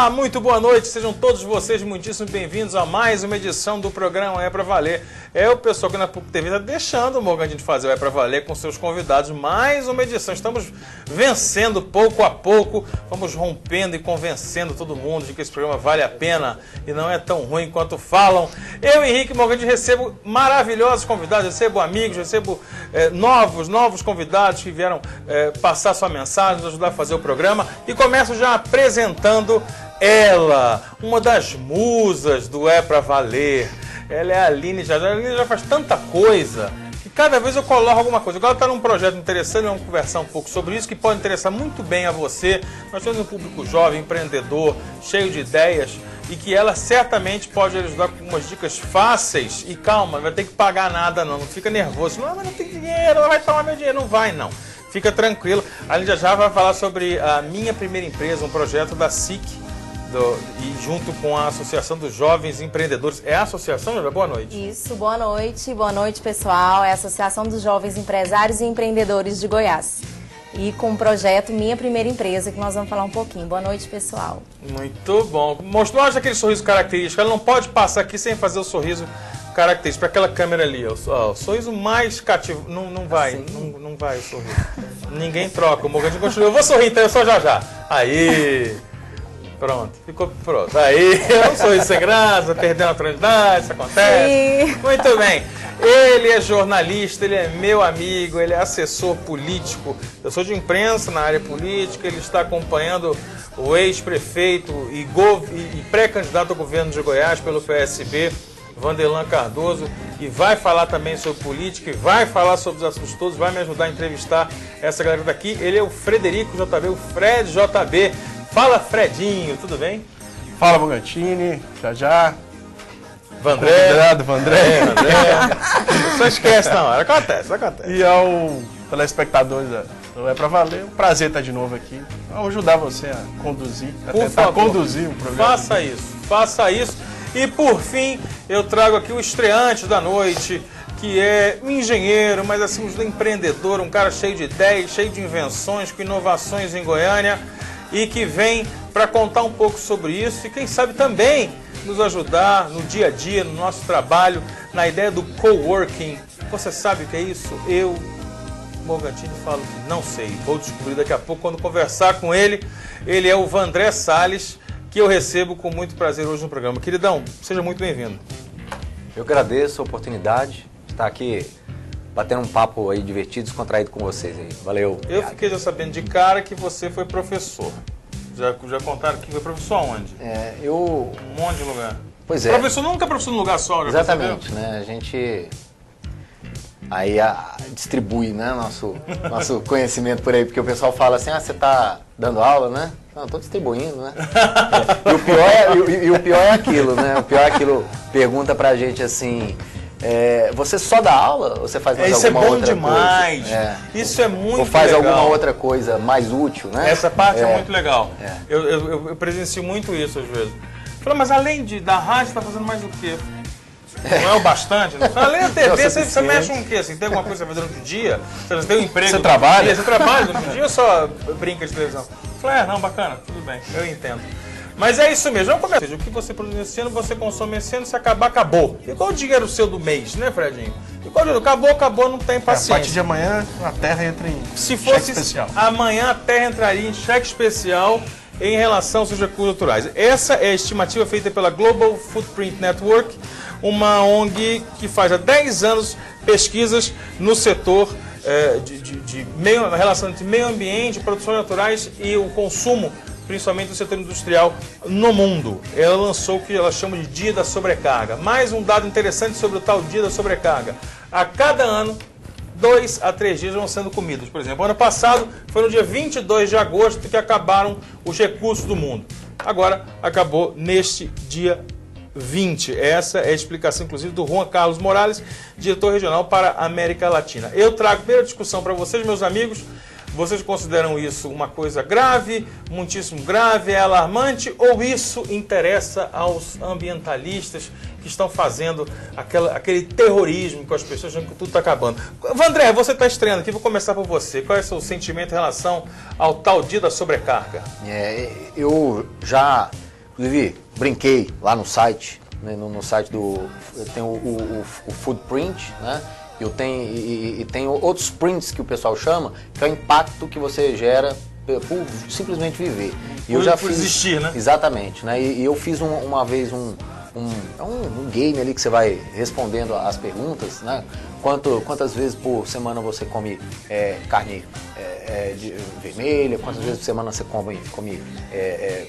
Olá, muito boa noite, sejam todos vocês muitíssimo bem-vindos a mais uma edição do programa É Pra Valer. É o pessoal que na PUC TV está deixando o Morgandini fazer o É Pra Valer com seus convidados, mais uma edição. Estamos vencendo pouco a pouco, vamos rompendo e convencendo todo mundo de que esse programa vale a pena e não é tão ruim quanto falam. Eu, Henrique Morgandini, recebo maravilhosos convidados, recebo amigos, recebo novos convidados que vieram passar sua mensagem, nos ajudar a fazer o programa, e começo já apresentando ela, uma das musas do É Pra Valer. Ela é a Aline Jajá. A Aline já faz tanta coisa que cada vez eu coloco alguma coisa. Agora está num projeto interessante, vamos conversar um pouco sobre isso, que pode interessar muito bem a você. Nós temos um público jovem, empreendedor, cheio de ideias, e que ela certamente pode ajudar com umas dicas fáceis. E calma, não vai ter que pagar nada não fica nervoso. Não, mas não tem dinheiro, ela vai tomar meu dinheiro. Não vai não, fica tranquilo. A Aline Jajá vai falar sobre a minha primeira empresa, um projeto da SIC, e junto com a Associação dos Jovens Empreendedores. É a associação, Jajá? Boa noite. Isso, boa noite pessoal. É a Associação dos Jovens Empresários e Empreendedores de Goiás. E com o projeto Minha Primeira Empresa, que nós vamos falar um pouquinho. Boa noite, pessoal. Muito bom. Mostrou aquele sorriso característico. Ela não pode passar aqui sem fazer o sorriso característico. Para aquela câmera ali, ó, o sorriso mais cativo. Não vai, assim? não vai o sorriso. Ninguém troca. O Morgandini continua. Eu vou sorrir, então eu sou Jajá. Aí... Pronto, ficou pronto. Aí, é um sorriso sem graça, perdendo a naturalidade, isso acontece. Sim. Muito bem. Ele é jornalista, ele é meu amigo, ele é assessor político. Eu sou de imprensa na área política, ele está acompanhando o ex-prefeito e pré-candidato ao governo de Goiás pelo PSB, Vanderlan Cardoso, e vai falar também sobre política, e vai falar sobre os assuntos todos, vai me ajudar a entrevistar essa galera daqui. Ele é o Frederico JB, o Fred JB. Fala, Fredinho, tudo bem? Fala, Morgandini, Jajá. Vandré. Vandré. Só esquece na hora, acontece. E ao telespectadores do É Pra Valer, um prazer estar de novo aqui. Vamos ajudar você a conduzir, conduzir o programa. Faça isso. E por fim, eu trago aqui o estreante da noite, que é um engenheiro, mas assim, um empreendedor, um cara cheio de ideias, cheio de invenções, com inovações em Goiânia, e que vem para contar um pouco sobre isso e quem sabe também nos ajudar no dia a dia, no nosso trabalho, na ideia do coworking. Você sabe o que é isso? Eu, Morgandini, falo que não sei. Vou descobrir daqui a pouco quando conversar com ele. Ele é o Vandré Salles, que eu recebo com muito prazer hoje no programa. Queridão, seja muito bem-vindo. Eu agradeço a oportunidade de estar aqui batendo um papo aí divertido, descontraído com vocês aí. Valeu. Eu fiquei já sabendo de cara que você foi professor. Já contaram que foi professor aonde? Um monte de lugar. Pois é. Professor nunca é professor num lugar só, já exatamente, né? A gente aí distribui, né, nosso conhecimento por aí, porque o pessoal fala assim, você tá dando aula, né? Não, eu tô distribuindo, né? E o pior é aquilo, né? O pior é aquilo, pergunta pra gente assim... você só dá aula ou você faz mais alguma outra coisa? Isso é bom demais. Isso é muito legal. Ou faz alguma outra coisa mais útil, né? Essa parte é muito legal. Eu presencio muito isso às vezes. Falei, mas além da rádio, você está fazendo mais o quê? Não é o bastante? Né? Além da TV, você mexe com o quê? Assim, tem alguma coisa durante o dia? Você tem um emprego? Você trabalha? Você trabalha durante o dia ou só brinca de televisão? Falei, não, bacana, tudo bem, eu entendo. Mas é isso mesmo, vamos começar. Ou seja, o que você produz esse ano, você consome esse ano, se acabar, acabou. Igual o dinheiro seu do mês, né, Fredinho? Igual o dinheiro, acabou, não tem paciência. A partir de amanhã, a Terra entra em cheque especial. Amanhã a Terra entraria em cheque especial em relação aos seus recursos naturais. Essa é a estimativa feita pela Global Footprint Network, uma ONG que faz há 10 anos pesquisas no setor a relação entre meio ambiente, produções naturais e o consumo, principalmente no setor industrial no mundo. Ela lançou o que ela chama de Dia da Sobrecarga. Mais um dado interessante sobre o tal Dia da Sobrecarga. A cada ano, 2 a 3 dias vão sendo comidos. Por exemplo, ano passado foi no dia 22 de agosto que acabaram os recursos do mundo. Agora acabou neste dia 20. Essa é a explicação, inclusive, do Juan Carlos Morales, diretor regional para a América Latina. Eu trago a primeira discussão para vocês, meus amigos. Vocês consideram isso uma coisa grave, muitíssimo grave, é alarmante, ou isso interessa aos ambientalistas que estão fazendo aquele terrorismo com as pessoas achando que tudo está acabando? Vandré, você está estreando aqui, vou começar por você. Qual é o seu sentimento em relação ao tal dia da sobrecarga? Eu já Inclusive, brinquei lá no site, né, no site do... Tem o Footprint, né? Eu tenho, e tem outros prints que o pessoal chama, que é o impacto que você gera por simplesmente viver. E eu já por fiz, existir, né? Exatamente, né? E eu fiz uma vez um game ali que você vai respondendo as perguntas, né? Quantas vezes por semana você come carne vermelha, quantas vezes por semana você come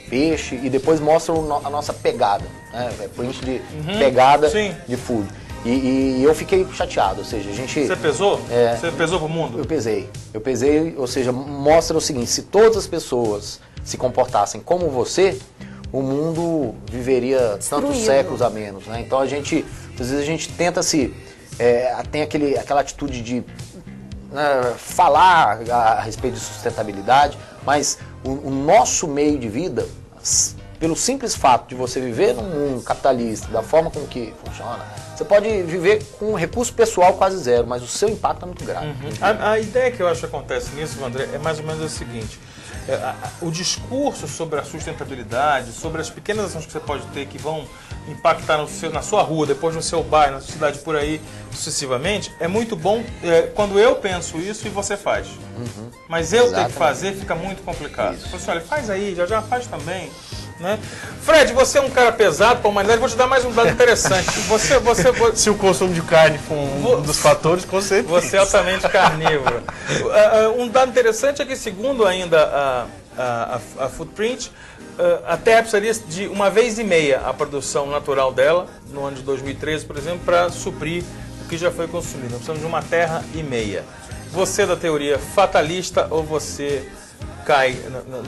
peixe, e depois mostra a nossa pegada, né? Print de pegada de food. E eu fiquei chateado, ou seja, a gente... Você pesou? Você pesou pro mundo? Eu pesei, ou seja, mostra o seguinte, se todas as pessoas se comportassem como você, o mundo viveria tantos séculos a menos, né? Então às vezes a gente tenta tem aquela atitude de falar a respeito de sustentabilidade, mas o nosso meio de vida, pelo simples fato de você viver num mundo capitalista, da forma como que funciona, você pode viver com um recurso pessoal quase zero, mas o seu impacto é muito grave. A ideia que eu acho que acontece nisso, André, é mais ou menos o seguinte: o discurso sobre a sustentabilidade, sobre as pequenas ações que você pode ter que vão impactar na sua rua, depois no seu bairro, na sua cidade, por aí, sucessivamente, é muito bom quando eu penso isso e você faz. Mas eu ter que fazer fica muito complicado. Você fala assim, olha, faz aí, já faz também. Né? Fred, você é um cara pesado para a humanidade, vou te dar mais um dado interessante. Se o consumo de carne for um dos fatores, com certeza. Você é altamente carnívoro. Um dado interessante é que, segundo ainda a Footprint, a Terra precisaria de 1,5 vezes a produção natural dela, no ano de 2013, por exemplo, para suprir o que já foi consumido. Nós precisamos de 1,5 terra. Você é da teoria fatalista ou você cai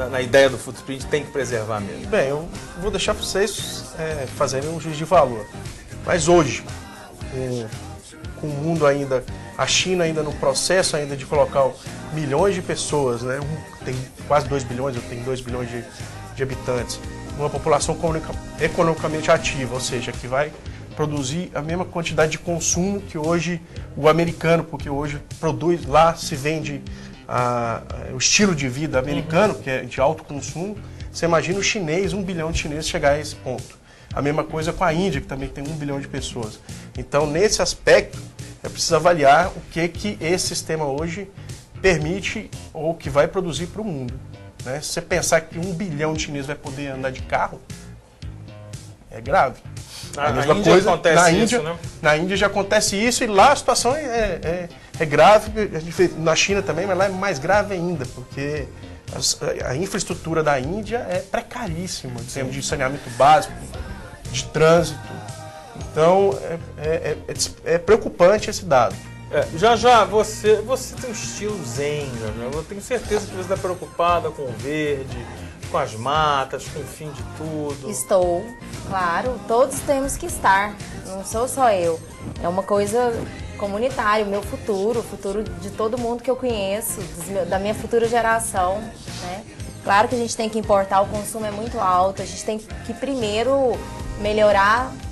na ideia do Footprint, tem que preservar mesmo? Bem, eu vou deixar vocês fazerem um juízo de valor. Mas hoje, com o mundo ainda, a China ainda no processo ainda de colocar milhões de pessoas, né? Tem quase 2 bilhões, eu tenho 2 bilhões de habitantes, uma população economicamente ativa, ou seja, que vai produzir a mesma quantidade de consumo que hoje o americano, porque hoje produz, lá se vende o estilo de vida americano, que é de alto consumo. Você imagina o chinês, 1 bilhão de chineses chegar a esse ponto. A mesma coisa com a Índia, que também tem 1 bilhão de pessoas. Então, nesse aspecto, é preciso avaliar o que esse sistema hoje permite ou que vai produzir para o mundo. Né? Se você pensar que 1 bilhão de chineses vai poder andar de carro, é grave. A mesma coisa acontece isso, né? Na Índia já acontece isso, e lá a situação é grave, na China também, mas lá é mais grave ainda, porque a infraestrutura da Índia é precaríssima, em termos de saneamento básico, de trânsito. Então, é preocupante esse dado. Já você tem um estilo zen, né? Eu tenho certeza que você está preocupada com o verde, com as matas, com o fim de tudo. Estou, claro, todos temos que estar, não sou só eu. É uma coisa comunitária, o meu futuro, o futuro de todo mundo que eu conheço, da minha futura geração, né? Claro que a gente tem que importar, o consumo é muito alto, a gente tem que primeiro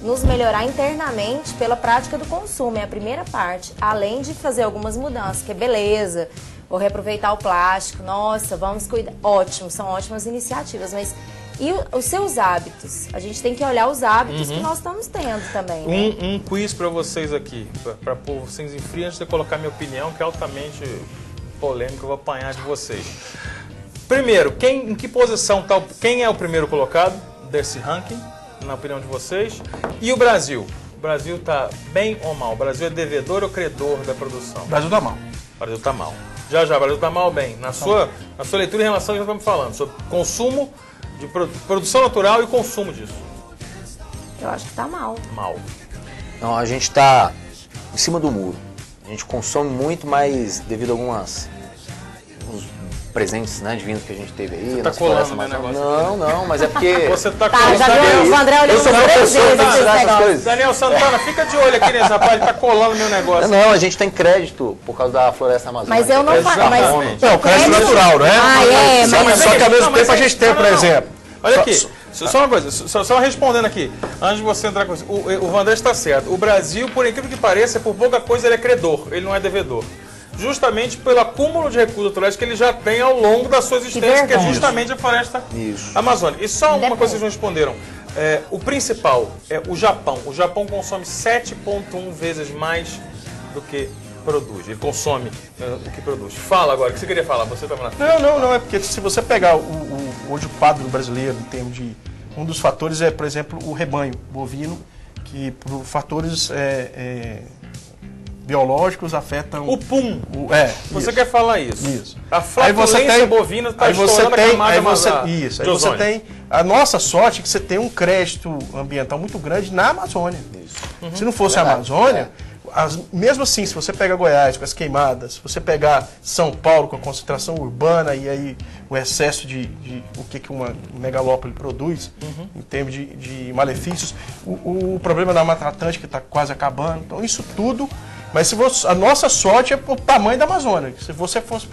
nos melhorar internamente pela prática do consumo, é a primeira parte, além de fazer algumas mudanças, que é beleza, vou reaproveitar o plástico, nossa, vamos cuidar, ótimo, são ótimas iniciativas, mas e os seus hábitos? A gente tem que olhar os hábitos que nós estamos tendo também, né? Um quiz para vocês aqui, para pôr vocês em frio, antes de eu colocar minha opinião, que é altamente polêmica, eu vou apanhar de vocês. Primeiro, em que posição está, quem é o primeiro colocado desse ranking, na opinião de vocês? E o Brasil? O Brasil está bem ou mal? O Brasil é devedor ou credor da produção? O Brasil está mal. O Brasil está mal. Já, o Brasil está mal ou bem? Na sua leitura em relação ao que nós estamos falando, sobre consumo, de produção natural e consumo disso. Eu acho que está mal. Mal. Não, a gente está em cima do muro. A gente consome muito, mas devido a uns presentes, né, divinos que a gente teve aí. Você tá colando meu negócio? Não, mas é porque... Você tá colando. Já viu o André olhando três vezes. Daniel Santana, fica de olho aqui nesse rapaz, ele tá colando meu negócio. Não, a gente tem crédito por causa da floresta amazônica. Mas eu não falo. Não, crédito natural, né? Mas só que ao mesmo tempo a gente tem, por exemplo... Olha aqui, só uma coisa, só respondendo aqui, antes de você entrar com isso, o Vandré está certo. O Brasil, por incrível que pareça, por pouca coisa ele é credor, ele não é devedor. justamente pelo acúmulo de recursos naturais que ele já tem ao longo da sua existência, que é justamente a floresta amazônica. E só uma coisa que vocês não responderam. O principal é o Japão. O Japão consome 7,1 vezes mais do que produz. Ele consome o que produz. Fala agora, o que você queria falar? Você estava na... Não, é porque se você pegar hoje o quadro brasileiro, em termos de... Um dos fatores é, por exemplo, o rebanho bovino, que por fatores biológicos afetam... O PUM. Você isso. quer falar isso? Isso. A flatulência bovina está estourando a camada Isso. Aí você tem... A nossa sorte é que você tem um crédito ambiental muito grande na Amazônia. Isso. Se não fosse a Amazônia... mesmo assim, se você pega Goiás com as queimadas, se você pegar São Paulo com a concentração urbana e aí o excesso de o que uma megalópole produz, em termos de malefícios, o problema da Mata Atlântica está quase acabando, então isso tudo, mas a nossa sorte é o tamanho da Amazônia. Se você fosse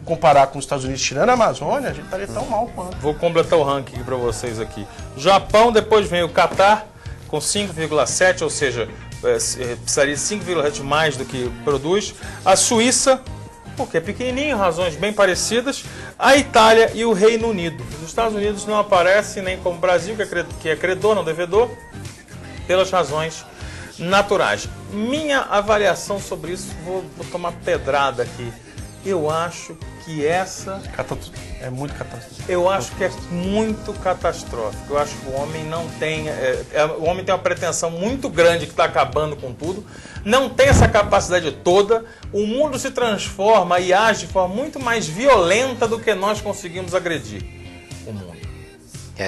comparar com os Estados Unidos tirando a Amazônia, a gente estaria tão mal quanto. Vou completar o ranking para vocês aqui. Japão, depois vem o Catar com 5,7, ou seja, precisaria de 5,7 mais do que produz. A Suíça, porque é pequenininho, razões bem parecidas. A Itália e o Reino Unido. Os Estados Unidos não aparecem nem como o Brasil, que é credor, não devedor, pelas razões naturais. Minha avaliação sobre isso, vou tomar pedrada aqui. Eu acho que essa... É muito catastrófico. Eu acho que é muito catastrófico. Eu acho que o homem não tem... o homem tem uma pretensão muito grande que está acabando com tudo. Não tem essa capacidade toda. O mundo se transforma e age de forma muito mais violenta do que nós conseguimos agredir o mundo.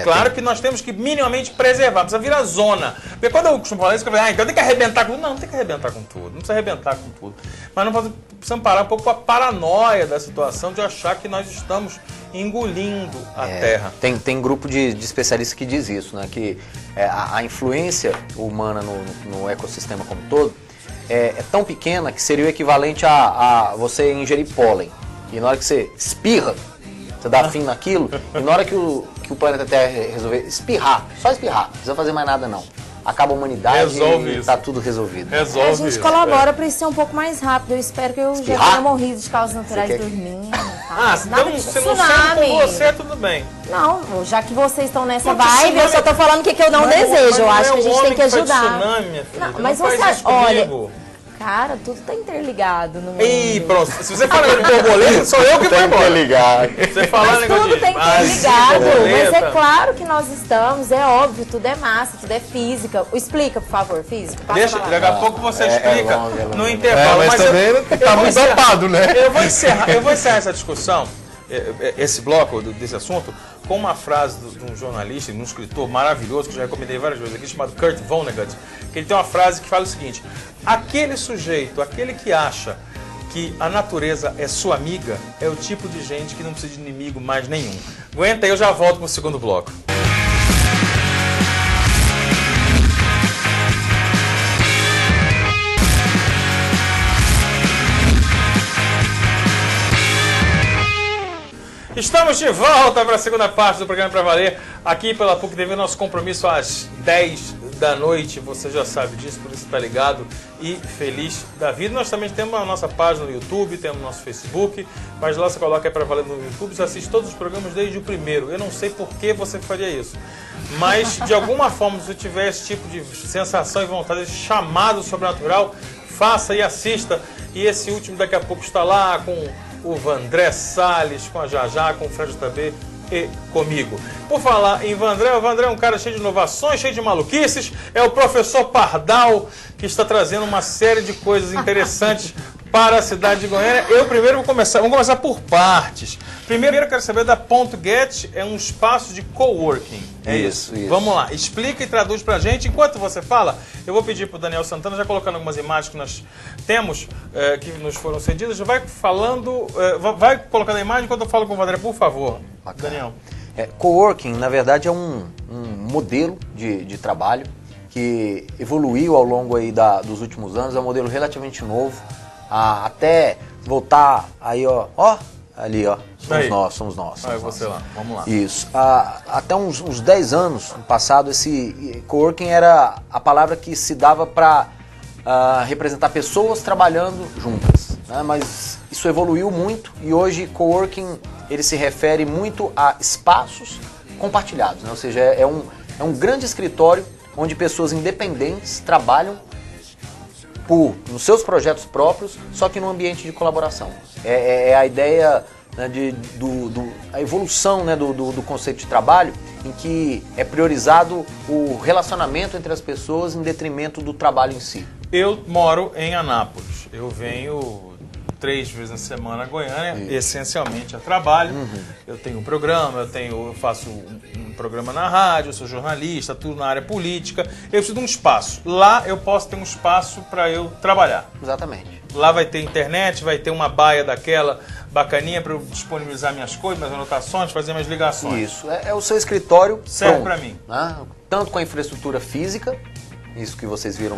Claro que nós temos que minimamente preservar, precisa virar zona. Porque quando eu costumo falar isso, eu falo, então tem que arrebentar com tudo. Não tem que arrebentar com tudo, não precisa arrebentar com tudo. Mas não precisamos parar um pouco com a paranoia da situação de achar que nós estamos engolindo a terra. Tem grupo de especialistas que diz isso, né? Que a influência humana no ecossistema como um todo é tão pequena que seria o equivalente a você ingerir pólen. E na hora que você espirra, você dá fim naquilo, e na hora que o planeta Terra resolver espirrar, só espirrar, não precisa fazer mais nada não. Acaba a humanidade e tá tudo resolvido. A gente colabora para isso ser um pouco mais rápido. Eu espero que eu já tenha morrido de causas naturais dormindo. Então se não sendo com você, tudo bem. Não, já que vocês estão nessa vibe, eu só tô falando o que eu não desejo. Eu acho que a gente tem que ajudar. Tsunami, minha filha. Não, mas você, olha, cara, tudo tá interligado no mundo. Ih, pronto. Se você falar de borboleta, sou eu que vou embora. Você falar mas tudo tá interligado. Mas é claro que nós estamos, é óbvio, tudo é massa, tudo é física. Explica, por favor, física. Deixa, daqui a pouco você explica no intervalo. Mas também tá muito dopado, né? Eu vou encerrar essa discussão, esse bloco desse assunto, com uma frase de um jornalista, de um escritor maravilhoso, que eu já recomendei várias vezes aqui, chamado Kurt Vonnegut, que ele tem uma frase que fala o seguinte: aquele sujeito, aquele que acha que a natureza é sua amiga, é o tipo de gente que não precisa de inimigo mais nenhum. Aguenta aí, eu já volto pro segundo bloco. Estamos de volta para a segunda parte do programa Pra Valer, aqui pela PUC TV, nosso compromisso às 10 da noite, você já sabe disso, por isso está ligado e feliz da vida. Nós também temos a nossa página no YouTube, temos o nosso Facebook, mas lá você coloca Pra Valer no YouTube, você assiste todos os programas desde o primeiro. Eu não sei por que você faria isso, mas de alguma forma, se você tiver esse tipo de sensação e vontade, esse chamado sobrenatural, faça e assista. E esse último daqui a pouco está lá com o Vandré Salles, com a Jajá, com o Fred JB e comigo. Por falar em Vandré, o Vandré é um cara cheio de inovações, cheio de maluquices, é o professor Pardal que está trazendo uma série de coisas interessantes para a cidade de Goiânia. Vamos começar por partes. Primeiro eu quero saber da .get, é um espaço de coworking. Isso. Vamos lá, explica e traduz pra gente. Enquanto você fala, eu vou pedir pro Daniel Santana, já colocando algumas imagens que nós temos, que nos foram cedidas, já vai falando, vai colocando a imagem enquanto eu falo com o Vandré, por favor. Bacana. Daniel. Coworking, na verdade, é um modelo de trabalho que evoluiu ao longo aí dos últimos anos, é um modelo relativamente novo, até voltar aí, ali, somos nós. Você lá, vamos lá. Isso. Até uns 10 anos no passado, esse coworking era a palavra que se dava para representar pessoas trabalhando juntas. né? Mas isso evoluiu muito e hoje coworking ele se refere muito a espaços compartilhados, né? Ou seja, é um grande escritório onde pessoas independentes trabalham nos seus projetos próprios, só que num ambiente de colaboração. É a ideia, né, a evolução, né, do conceito de trabalho, em que é priorizado o relacionamento entre as pessoas em detrimento do trabalho em si. Eu moro em Anápolis. Eu venho 3 vezes na semana a Goiânia, essencialmente a trabalho. Eu tenho um programa, eu faço um programa na rádio, eu sou jornalista, tudo na área política. Eu preciso de um espaço. Lá eu posso ter um espaço para eu trabalhar. Exatamente. Lá vai ter internet, vai ter uma baia daquela bacaninha para eu disponibilizar minhas coisas, minhas anotações, fazer minhas ligações. Isso, é o seu escritório serve para mim. Né? Tanto com a infraestrutura física, isso que vocês viram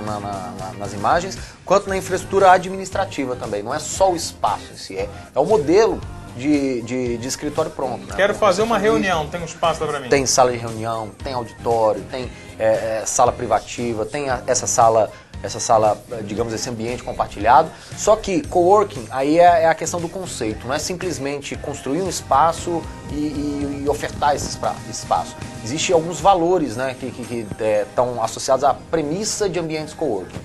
nas imagens, quanto na infraestrutura administrativa também. Não é só o espaço em si, é o modelo de escritório pronto. Né? Quero fazer uma reunião, tem um espaço lá para mim? Tem sala de reunião, tem auditório, tem sala privativa, tem essa sala, digamos, esse ambiente compartilhado. Só que coworking, aí é a questão do conceito, não é simplesmente construir um espaço e ofertar esse espaço. Existem alguns valores, né, que estão associados à premissa de ambientes coworking.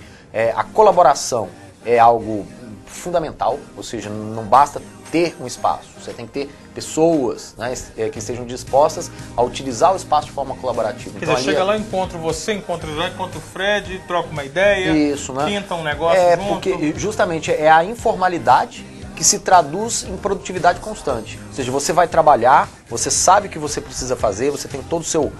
A colaboração é algo fundamental, ou seja, não basta ter um espaço, você tem que ter pessoas, né, que estejam dispostas a utilizar o espaço de forma colaborativa. Quer dizer, chega lá, encontra você, encontra o Fred, troca uma ideia, isso, né? Pinta um negócio junto. Porque justamente é a informalidade que se traduz em produtividade constante. Ou seja, você vai trabalhar, você sabe o que você precisa fazer, você tem todo o seu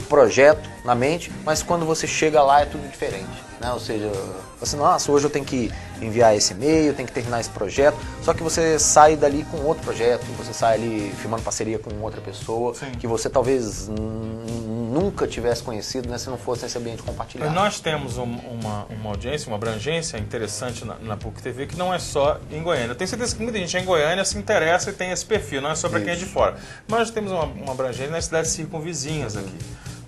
projeto na mente, mas quando você chega lá é tudo diferente. Né? Ou seja, você, nossa, hoje eu tenho que enviar esse e-mail, tenho que terminar esse projeto, só que você sai dali com outro projeto, você sai ali firmando parceria com outra pessoa, sim, que você talvez nunca tivesse conhecido, né, se não fosse nesse ambiente compartilhado. Nós temos uma audiência, uma abrangência interessante na PUC TV, que não é só em Goiânia. Eu tenho certeza que muita gente em Goiânia se interessa e tem esse perfil, não é só para quem é de fora. Mas nós temos uma abrangência nas cidades circunvizinhas aqui.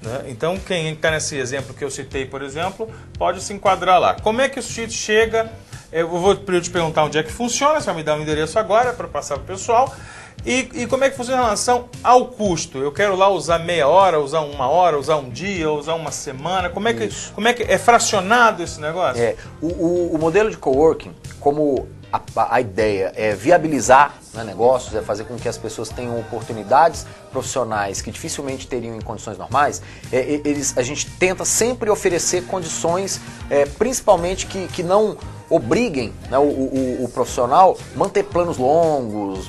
Né? Então, quem está nesse exemplo que eu citei, por exemplo, pode se enquadrar lá. Como é que o sujeito chega? Eu vou te perguntar onde é que funciona, você vai me dar um endereço agora para passar para o pessoal. E como é que funciona em relação ao custo? Eu quero lá usar meia hora, usar uma hora, usar um dia, usar uma semana. Como é que é fracionado esse negócio? O modelo de coworking, como a ideia é viabilizar, né, negócios, é fazer com que as pessoas tenham oportunidades profissionais que dificilmente teriam em condições normais, a gente tenta sempre oferecer condições, principalmente que não obriguem, né, o profissional a manter planos longos,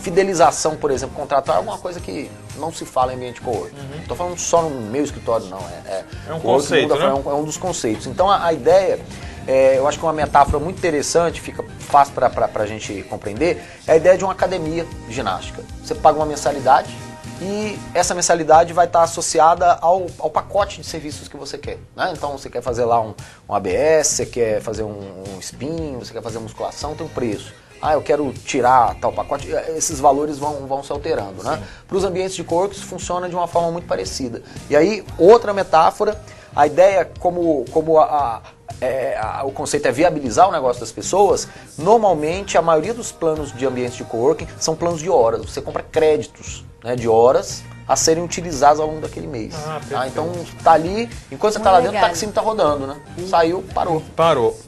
fidelização, por exemplo, contratar alguma coisa que não se fala em ambiente coworking. Não estou falando só no meu escritório, não. É um conceito, né? É um dos conceitos. Então a ideia, eu acho que uma metáfora muito interessante, fica fácil para a gente compreender, é a ideia de uma academia de ginástica. Você paga uma mensalidade e essa mensalidade vai estar associada ao pacote de serviços que você quer. Né? Então você quer fazer lá um ABS, você quer fazer um spinning, você quer fazer musculação, tem um preço. Eu quero tirar tal pacote, esses valores vão se alterando. Né? Para os ambientes de coworking isso funciona de uma forma muito parecida. E aí, outra metáfora, a ideia como o conceito é viabilizar o negócio das pessoas, normalmente a maioria dos planos de ambientes de coworking são planos de horas. Você compra créditos, né, de horas a serem utilizados ao longo daquele mês. Então tá ali, enquanto você tá lá dentro, o taxímetro tá rodando, né? Saiu, parou. Parou.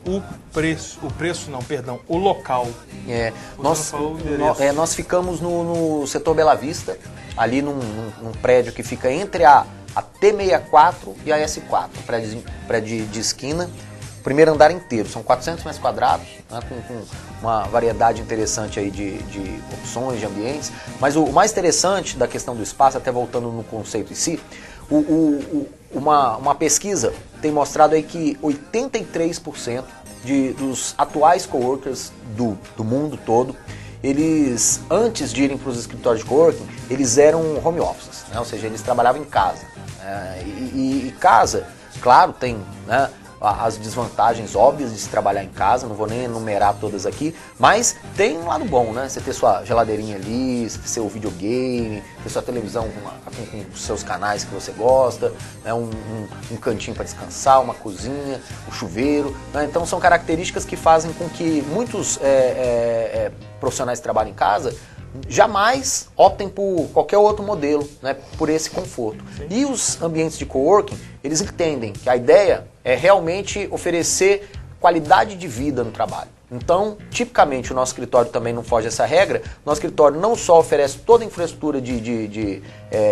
O local. Nós ficamos no setor Bela Vista, ali num prédio que fica entre a T64 e a S4, prédio de esquina, primeiro andar inteiro, são 400 metros quadrados, né, com uma variedade interessante aí de opções, de ambientes, mas o mais interessante da questão do espaço, até voltando no conceito em si, uma pesquisa tem mostrado aí que 83% dos atuais coworkers do mundo todo, eles, antes de irem para os escritórios de coworking, eles eram home offices, né? Ou seja, eles trabalhavam em casa. E casa, claro, tem, né, as desvantagens óbvias de se trabalhar em casa, não vou nem enumerar todas aqui, mas tem um lado bom, né? Você ter sua geladeirinha ali, você ter seu videogame, ter sua televisão com os seus canais que você gosta, né? Um cantinho para descansar, uma cozinha, um chuveiro, né? Então são características que fazem com que muitos profissionais que trabalham em casa jamais optem por qualquer outro modelo, né, por esse conforto. Sim. E os ambientes de coworking, eles entendem que a ideia é realmente oferecer qualidade de vida no trabalho. Então, tipicamente, o nosso escritório também não foge dessa regra. Nosso escritório não só oferece toda a infraestrutura de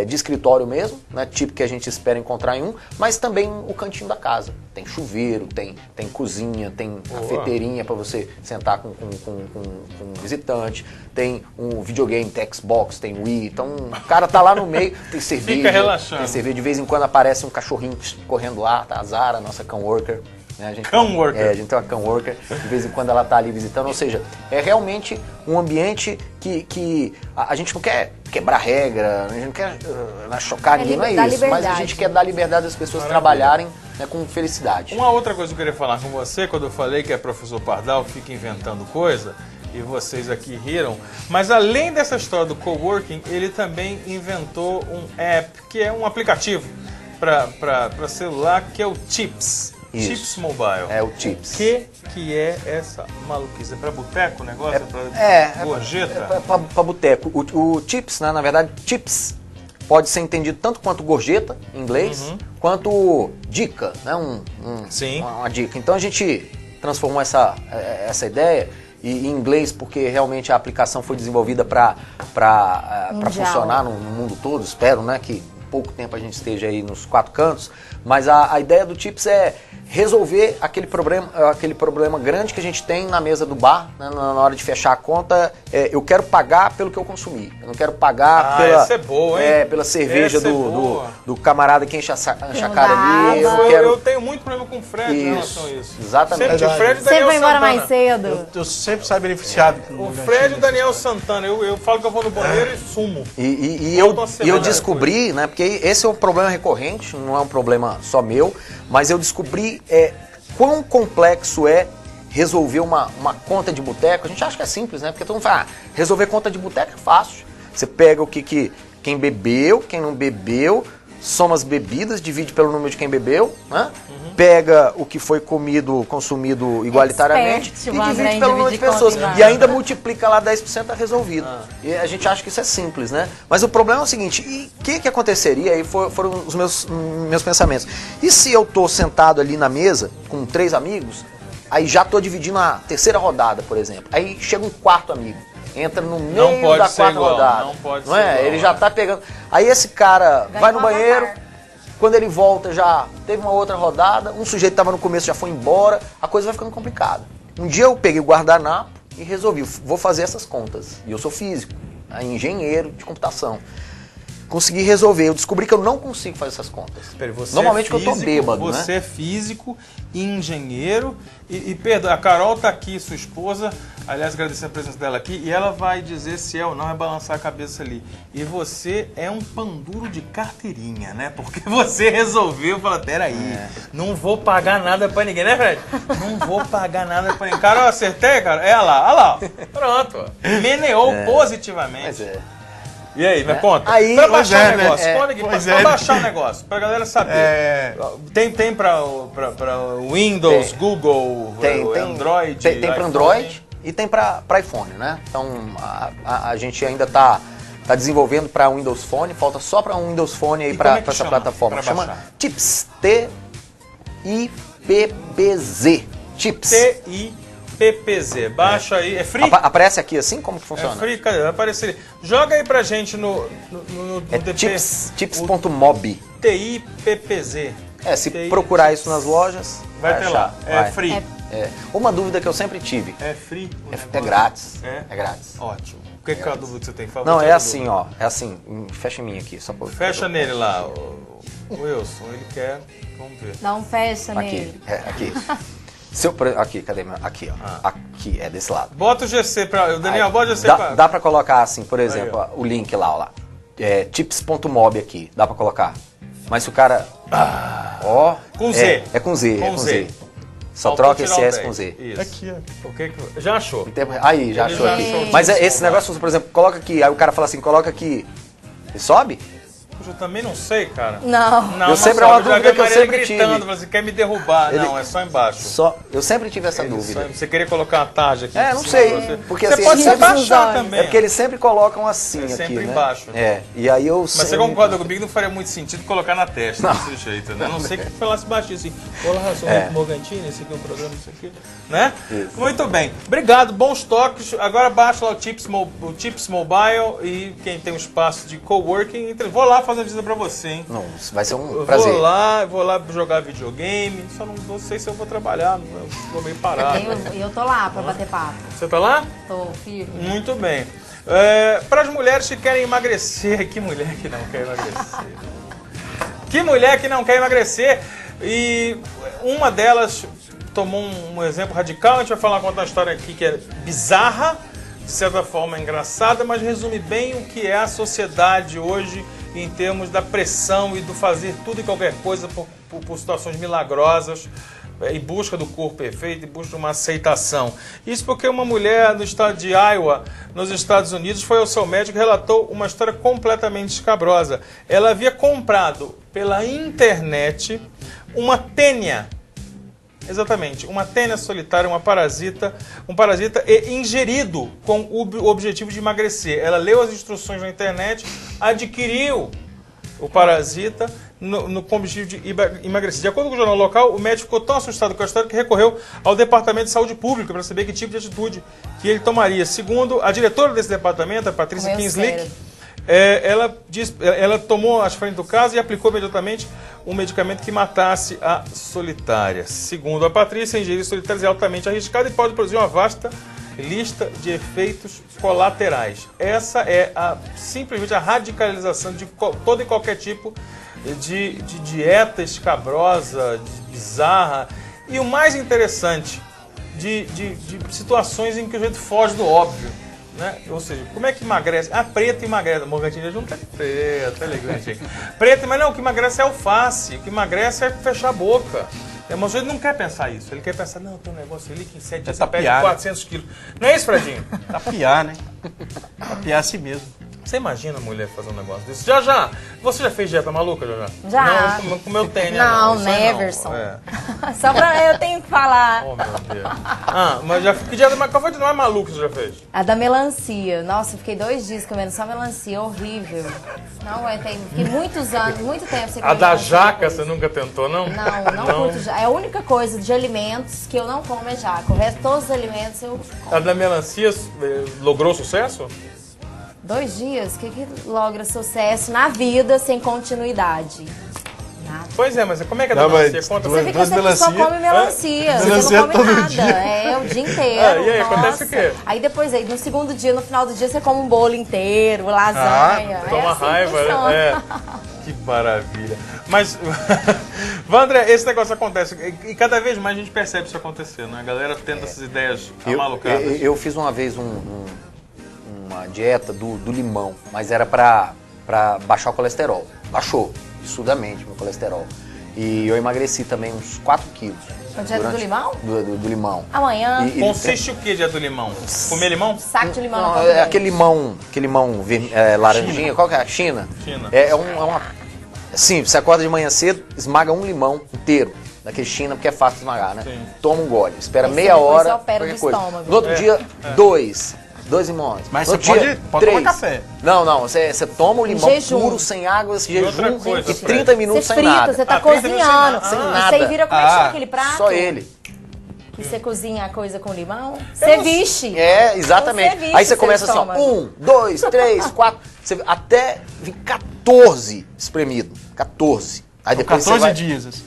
escritório mesmo, né, tipo que a gente espera encontrar em um, mas também o cantinho da casa. Tem chuveiro, tem cozinha, tem cafeteirinha para você sentar com um visitante, tem um videogame, tem Xbox, tem Wii. Então, o cara tá lá no meio, tem cerveja. Fica relaxando. Tem cerveja, de vez em quando aparece um cachorrinho correndo lá, tá? A Zara, nossa coworker. Né? A gente tem uma coworker, de vez em quando ela tá ali visitando, ou seja, é realmente um ambiente que a gente não quer quebrar regra, a gente não quer chocar ninguém, não é isso, mas a gente quer dar liberdade às pessoas trabalharem, né, com felicidade. Uma outra coisa que eu queria falar com você, quando eu falei que é professor Pardal, fica inventando coisa, e vocês aqui riram, mas além dessa história do coworking, ele também inventou um app, que é um aplicativo para celular, que é o Tips. Isso. Tips Mobile. É o Tips. O que é essa maluquice? É pra boteco o negócio? É pra gorjeta? É pra boteco. O Tips, né, na verdade, Tips pode ser entendido tanto quanto gorjeta, em inglês, quanto dica, né, uma dica. Então a gente transformou essa ideia em inglês porque realmente a aplicação foi desenvolvida para funcionar no mundo todo, espero, né, que em pouco tempo a gente esteja aí nos 4 cantos, mas a ideia do Tips é resolver aquele problema grande que a gente tem na mesa do bar, né, na hora de fechar a conta. Eu quero pagar pelo que eu consumi, eu não quero pagar pela cerveja do camarada que enche a cara ali. Eu tenho muito problema com o Fred em relação a isso. Exatamente. Sempre o Fred e o Daniel sempre vai embora Santana. Mais cedo. Eu sempre saio beneficiado. O Fred e o Daniel Santana, eu falo que eu vou no banheiro e sumo. E eu descobri, né, porque esse é um problema recorrente, não é um problema só meu, mas eu descobri quão complexo é resolver uma conta de boteco. A gente acha que é simples, né? Porque todo mundo fala, resolver conta de boteco é fácil. Você pega o quem bebeu, quem não bebeu, soma as bebidas, divide pelo número de quem bebeu, né? Pega o que foi consumido igualitariamente e divide pelo número de pessoas. E ainda multiplica lá 10%, tá resolvido. E a gente acha que isso é simples, né? Mas o problema é o seguinte, e o que aconteceria? Aí foram os meus pensamentos. E se eu tô sentado ali na mesa com 3 amigos, aí já tô dividindo a 3ª rodada, por exemplo. Aí chega um 4º amigo. Entra no meio da 4ª rodada. Não pode não é? Ele já tá pegando. Aí esse cara vai no banheiro. Quando ele volta, já teve uma outra rodada, um sujeito estava no começo, já foi embora, a coisa vai ficando complicada. Um dia eu peguei o guardanapo e resolvi, vou fazer essas contas. E eu sou físico, engenheiro de computação. Consegui resolver, eu descobri que eu não consigo fazer essas contas. Normalmente que eu tô bêbado, né? Você é físico, engenheiro e perdão, a Carol tá aqui, sua esposa, aliás, agradecer a presença dela aqui, e ela vai dizer se é ou não, é balançar a cabeça ali. E você é um panduro de carteirinha, né? Porque você resolveu, falar, peraí, não vou pagar nada pra ninguém, né, Fred? Não vou pagar nada pra ninguém. Carol, acertei, cara? Olha lá. Pronto, ó. Meneou positivamente. Mas é. E aí, me conta. Aí, pra baixar o negócio, né? conta aqui, pra baixar o negócio, pra galera saber. Tem pra Windows, Google, Android? Tem pra Android e tem pra iPhone, né? Então a gente ainda tá desenvolvendo pra Windows Phone, falta só pra um Windows Phone aí pra essa plataforma. Chama Tips, T-I-P-P-Z. Tips. T-I-P-P-Z. Baixa aí, é free? Aparece aqui assim? Como que funciona? É free, cadê? Vai aparecer. Joga aí pra gente no DP. Tips.mob. T-I-P-P-Z. Se procurar isso nas lojas, vai ter lá. É free. Uma dúvida que eu sempre tive. É free? É grátis. É grátis. Ótimo. O que é a dúvida que você tem? Não, é assim, ó. É assim. Fecha em mim aqui. Só pra... Fecha nele lá, o Wilson. Ele quer. Vamos ver. Não fecha nele. Aqui. Aqui, cadê meu? Aqui, ó. Aqui, é desse lado. Bota o GC pra... Daniel, bota o GC pra... Dá pra colocar assim, por exemplo, o link lá, ó lá. Tips.mob aqui. Dá pra colocar? Mas se o cara... Ó... Com Z. É com Z, Com é com Z. Z. Só Faltou troca tirar esse o S 10. com Z. Isso. Aqui, ó. O que já achou? Aí, já Ele achou já aqui. achou. Mas Sim, esse negócio, por exemplo, coloca aqui. Aí o cara fala assim, coloca aqui. E sobe? Eu também não sei, cara. Não. Não, sempre não é uma sobe. Já dúvida vi que eu a Marília sempre gritando, tive. falando assim, quer me derrubar. Ele- Não, é só embaixo. Eu sempre tive essa dúvida. Você queria colocar uma tarja aqui? É, em não cima sei, pra você? porque você assim, pode se sempre abaixar usar. também. É porque eles sempre colocam assim É aqui, sempre né? embaixo. É, e aí eu Mas você concorda comigo, não faria muito sentido colocar na testa desse jeito, né? A não ser que falasse baixinho assim, olá, sou o Morgantini, esse aqui é o programa, isso aqui, né? Isso. Muito bem. Obrigado, bons toques. Agora baixa lá o Tips Mobile e quem tem um espaço de coworking, vou lá fazer uma visita pra você, hein? Não, vai ser um Eu prazer. vou lá jogar videogame, só não sei se eu vou trabalhar, eu vou meio parado. Eu tô lá pra bater papo. Você tá lá? Tô firme. Muito bem. Para as mulheres que querem emagrecer, que mulher que não quer emagrecer? Que mulher que não quer emagrecer? E uma delas tomou um exemplo radical, a gente vai contar uma história aqui que é bizarra, de certa forma engraçada, mas resume bem o que é a sociedade hoje em termos da pressão e do fazer tudo e qualquer coisa por situações milagrosas, em busca do corpo perfeito, em busca de uma aceitação. Isso porque uma mulher no estado de Iowa, nos Estados Unidos, foi ao seu médico e relatou uma história completamente escabrosa. Ela havia comprado pela internet uma tênia. Exatamente, uma tênia solitária, um parasita e ingerido com o objetivo de emagrecer. Ela leu as instruções na internet, adquiriu o parasita com o objetivo de emagrecer. De acordo com o jornal local, o médico ficou tão assustado com a história que recorreu ao Departamento de Saúde Pública para saber que tipo de atitude que ele tomaria. Segundo a diretora desse departamento, a Patrícia Meu Kinslick, cérebro. ela tomou as frentes do caso e aplicou imediatamente um medicamento que matasse a solitária. Segundo a Patrícia, ingerir solitários é altamente arriscado e pode produzir uma vasta lista de efeitos colaterais. Essa é simplesmente a radicalização de todo e qualquer tipo de dieta escabrosa, bizarra e o mais interessante, de situações em que a gente foge do óbvio. Né? Ou seja, como é que emagrece? Preto emagrece. Morgantina junto é preto, é elegante. Preto, mas não, o que emagrece é alface, o que emagrece é fechar a boca. Mas ele não quer pensar isso, ele quer pensar, não, tem um negócio ali que em 7 dias você perde 400 quilos. Não é isso, Fredinho? Tapiar, né? Tapiar a si mesmo. Você imagina a mulher fazer um negócio desse? Já. Você já fez dieta maluca, já? Já. Não comeu tênis, Não, isso aí Neverson. É. Só pra eu tenho que falar. Oh, meu Deus. Mas que dieta, qual foi a dieta mais maluca que você já fez? A da melancia. Nossa, eu fiquei 2 dias comendo só melancia. Horrível. Não aguentei. Fiquei muitos anos, muito tempo sem comer A da melancia jaca depois. você nunca tentou, não? Não curto jaca. É a única coisa de alimentos que eu não como é jaca. O resto, todos os alimentos eu como. A da melancia logrou sucesso? 2 dias? O que logra sucesso na vida sem continuidade? Nada. Pois é, mas como é que é a Não, da melancia? mas Conta Você pra fica mim. duas sempre só melancia. come melancia, você Melancia não come todo nada. dia. É o dia inteiro. E aí, acontece o quê? Aí depois, no segundo dia, no final do dia, você come um bolo inteiro, lasanha. Toma assim que raiva, funciona. né? Que maravilha. Mas, Vandré, esse negócio acontece e cada vez mais a gente percebe isso acontecer, né? A galera tenta essas ideias amalucadas. Eu fiz uma vez uma dieta do limão, mas era pra baixar o colesterol. Baixou absurdamente meu colesterol. E eu emagreci também uns 4 quilos. A dieta do limão? Do limão. Amanhã, Consiste o que, dia do limão? Comer limão? saco de limão Não, na é frente. aquele limão laranjinha, qual que é? China? China. É uma... Assim, você acorda de manhã cedo, esmaga um limão inteiro. Daquele China, porque é fácil de esmagar, né? Sim. Toma um gole, espera Aí meia depois hora, você opera qualquer do coisa. estômago. No outro dia, 2 limões. Mas No você outro dia, pode tomar 3. café. Não, você toma o limão jejum. puro, sem água, sem E outra jejum, coisa, e Fred. 30 minutos Você sem frita, nada. você tá 30 minutos cozinhando. sem nada. E Sem você vira, como é que chama aquele prato? Só ele. Que você cozinha a coisa com limão. Você vixe. É, exatamente. Você vixe Aí você seu começa assim, ó, estômago. 1, 2, 3, 4, até vir 14 espremido. 14. Aí depois 14 você vai... dias, assim.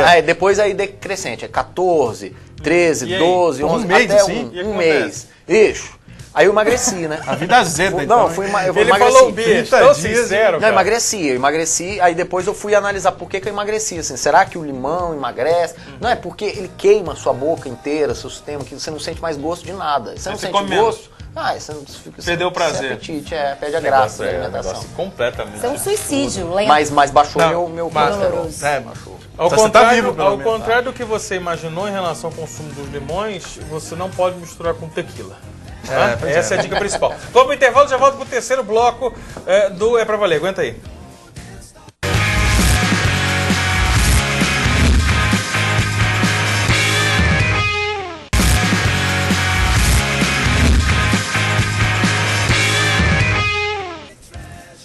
Aí depois aí decrescente, é 14, 13, E aí? 12, Um 11, mês, até assim? E um acontece? mês. Ixi. Aí eu emagreci, né? A vida azeda, Não, então. eu fui hein? eu Ele emagreci. falou bicho, 30 tão dias, sincero, Não, cara. eu emagreci, aí depois eu fui analisar por que eu emagreci, assim, será que o limão emagrece? Não, é porque ele queima a sua boca inteira, seu sistema, que você não sente mais gosto de nada. Você não Aí você sente come gosto, Isso não fica Perdeu o prazer. sem apetite, perde a graça da alimentação. Negócio completamente. Isso é um suicídio, lento. Mas baixou Não, meu mas- colesterol. baixou. Ao Você tá vivo, pelo ao menos. contrário do que você imaginou em relação ao consumo dos limões, você não pode misturar com tequila. Tá? pois Essa é a dica principal. Vamos pro intervalo, já volto pro terceiro bloco do É Pra Valer. Aguenta aí.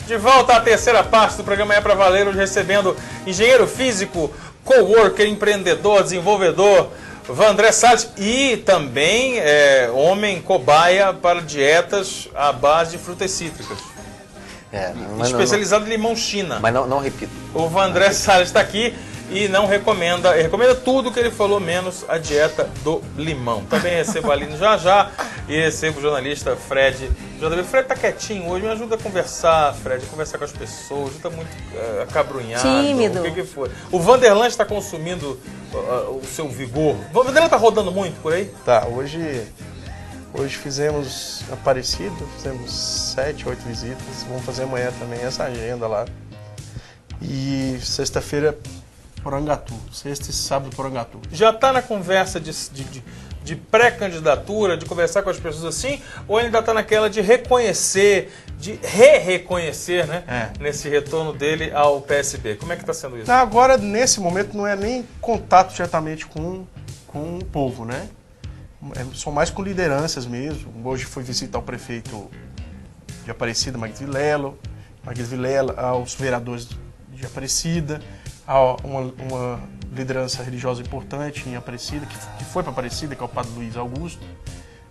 De volta à terceira parte do programa É Pra Valer, hoje recebendo engenheiro físico, coworker, empreendedor, desenvolvedor, Vandré Salles, e também homem cobaia para dietas à base de frutas cítricas. Especializado em limão China. Mas não repito. O Vandré Salles está aqui e não recomenda, ele recomenda tudo que ele falou, menos a dieta do limão. Também recebo a Aline já e recebo o jornalista Fred. O Fred tá quietinho hoje, me ajuda a conversar, Fred, a conversar com as pessoas, tá muito acabrunhado. Tímido. O que foi? O Vanderlan está consumindo o seu vigor. O Vanderlan tá rodando muito por aí? Tá, hoje fizemos Aparecida, fizemos 7, 8 visitas. Vamos fazer amanhã também essa agenda lá. E sexta-feira, Porangatu. Sexta e sábado, Porangatu. Já tá na conversa de pré-candidatura, de conversar com as pessoas assim, ou ainda está naquela de reconhecer, de reconhecer, né? Nesse retorno dele ao PSB. Como é que está sendo isso? Agora, nesse momento, não é nem contato diretamente com o povo, né? São mais com lideranças mesmo. Hoje fui visitar o prefeito de Aparecida, Magno Vilela, aos vereadores de Aparecida, a uma liderança religiosa importante em Aparecida, que foi para Aparecida, que é o Padre Luiz Augusto.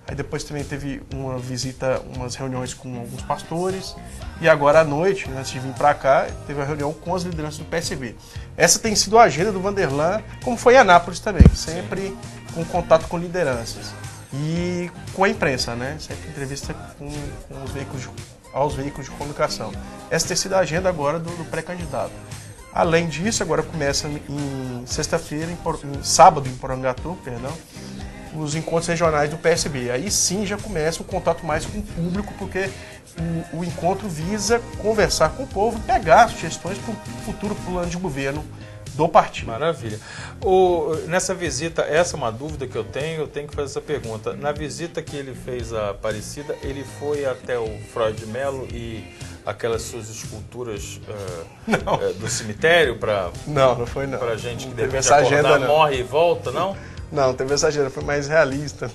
Aí depois também teve uma visita, umas reuniões com alguns pastores. E agora à noite, antes de vir para cá, teve uma reunião com as lideranças do PSB. Essa tem sido a agenda do Vanderlan, como foi em Anápolis também, sempre com contato com lideranças. E com a imprensa, né? Sempre entrevista com aos veículos de comunicação. Essa tem sido a agenda agora do pré-candidato. Além disso, agora começa em sexta-feira, em sábado em Porangatu, os encontros regionais do PSB. Aí sim já começa o contato mais com o público, porque o encontro visa conversar com o povo e pegar sugestões para o futuro plano de governo do partido. Maravilha. Nessa visita, essa é uma dúvida que eu tenho que fazer essa pergunta. Na visita que ele fez a Aparecida, ele foi até o Freud de Mello e aquelas suas esculturas do cemitério para não foi não. Para gente que teve deve essa acordar, agenda, não. Morre e volta, não? Não, teve essa agenda, foi mais realista.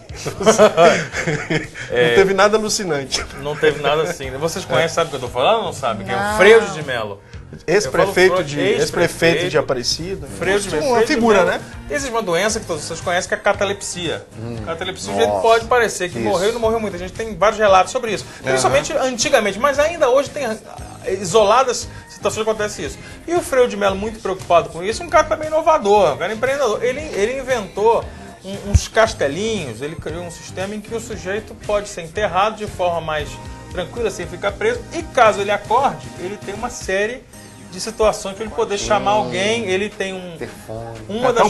Não teve nada alucinante. Não teve nada assim. Vocês conhecem, sabe o que eu estou falando ou não sabe? Quem é o Freude de Mello. Ex-prefeito de Aparecida. Freude de Mello. Uma figura, né? Existe uma doença que todos vocês conhecem, que é a catalepsia. Catalepsia, o jeito pode parecer que morreu e não morreu muita gente. Tem vários relatos sobre isso. Principalmente antigamente, mas ainda hoje tem isoladas situações que acontece isso. E o Freude de Mello, muito preocupado com isso, um cara também inovador, um cara empreendedor. Ele inventou uns castelinhos, ele criou um sistema em que o sujeito pode ser enterrado de forma mais tranquila, sem ficar preso, e caso ele acorde, ele tem uma série de situações para ele poder chamar alguém. Ele tem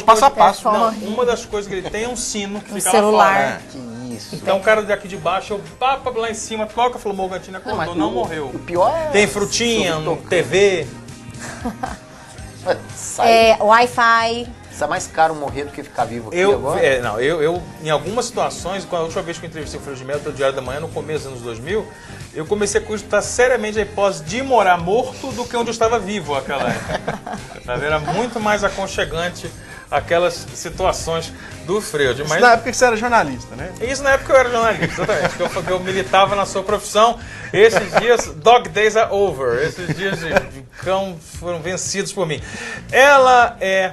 passo a passo. Uma das coisas que ele tem é um sino que fica celular. lá fora. Que isso. Então o cara daqui de baixo, eu papo lá em cima, toca, falou, Morgantini acordou, não morreu. O pior é... Tem frutinha, TV. Wi-Fi. Sai mais caro morrer do que ficar vivo aqui agora? Eu, em algumas situações, quando a última vez que eu entrevistei o Freude de Mello pelo Diário da Manhã, no começo dos anos 2000, eu comecei a cogitar seriamente a hipótese de morar morto do que onde eu estava vivo naquela época. Era muito mais aconchegante aquelas situações do Freude. Mas... Isso na época que você era jornalista, né? Isso na época que eu era jornalista, exatamente. que eu militava na sua profissão. Esses dias, dog days are over. Esses dias de cão foram vencidos por mim. Ela é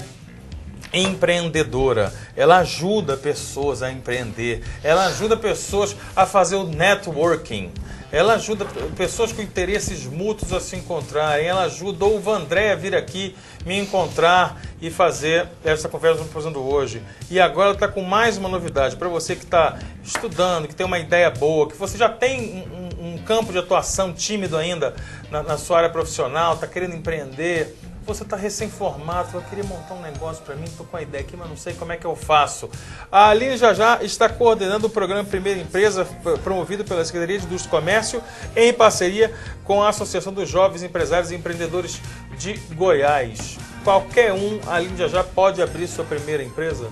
empreendedora, ela ajuda pessoas a empreender, ela ajuda pessoas a fazer o networking, ela ajuda pessoas com interesses mútuos a se encontrarem, ela ajudou o Vandré a vir aqui me encontrar e fazer essa conversa que estamos fazendo hoje. E agora ela está com mais uma novidade para você que está estudando, que tem uma ideia boa, que você já tem um campo de atuação tímido ainda na sua área profissional, está querendo empreender, você está recém-formado, eu queria montar um negócio para mim, estou com a ideia aqui, mas não sei como é que eu faço. A Aline já está coordenando o programa Primeira Empresa, promovido pela Secretaria de Indústria e Comércio, em parceria com a Associação dos Jovens Empresários e Empreendedores de Goiás. Qualquer um, a Aline já pode abrir sua primeira empresa?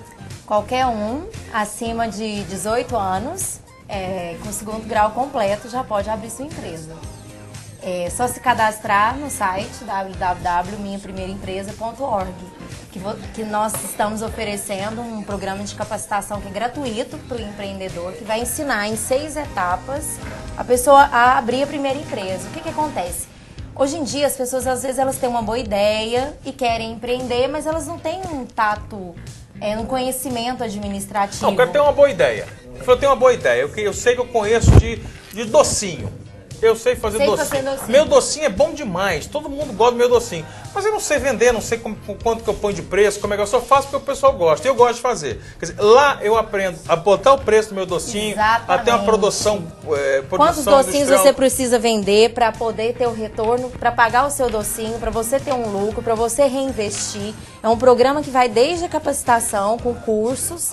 Qualquer um acima de 18 anos, com segundo grau completo, já pode abrir sua empresa. É só se cadastrar no site www.minhaprimeiraempresa.org, que nós estamos oferecendo um programa de capacitação que é gratuito para o empreendedor, que vai ensinar em 6 etapas a pessoa a abrir a primeira empresa. O que acontece? Hoje em dia as pessoas às vezes elas têm uma boa ideia e querem empreender, mas elas não têm um tato, um conhecimento administrativo. Não, eu quero ter uma boa ideia. Eu tenho uma boa ideia. Eu sei que eu conheço de docinho. Eu sei fazer docinho. Meu docinho é bom demais. Todo mundo gosta do meu docinho. Mas eu não sei vender, não sei quanto que eu ponho de preço, como é que eu só faço porque o pessoal gosta. Eu gosto de fazer. Quer dizer, lá eu aprendo a botar o preço do meu docinho, a ter uma produção Quantos docinhos industrial. você precisa vender para poder ter o retorno, para pagar o seu docinho, para você ter um lucro, para você reinvestir. É um programa que vai desde a capacitação, com cursos,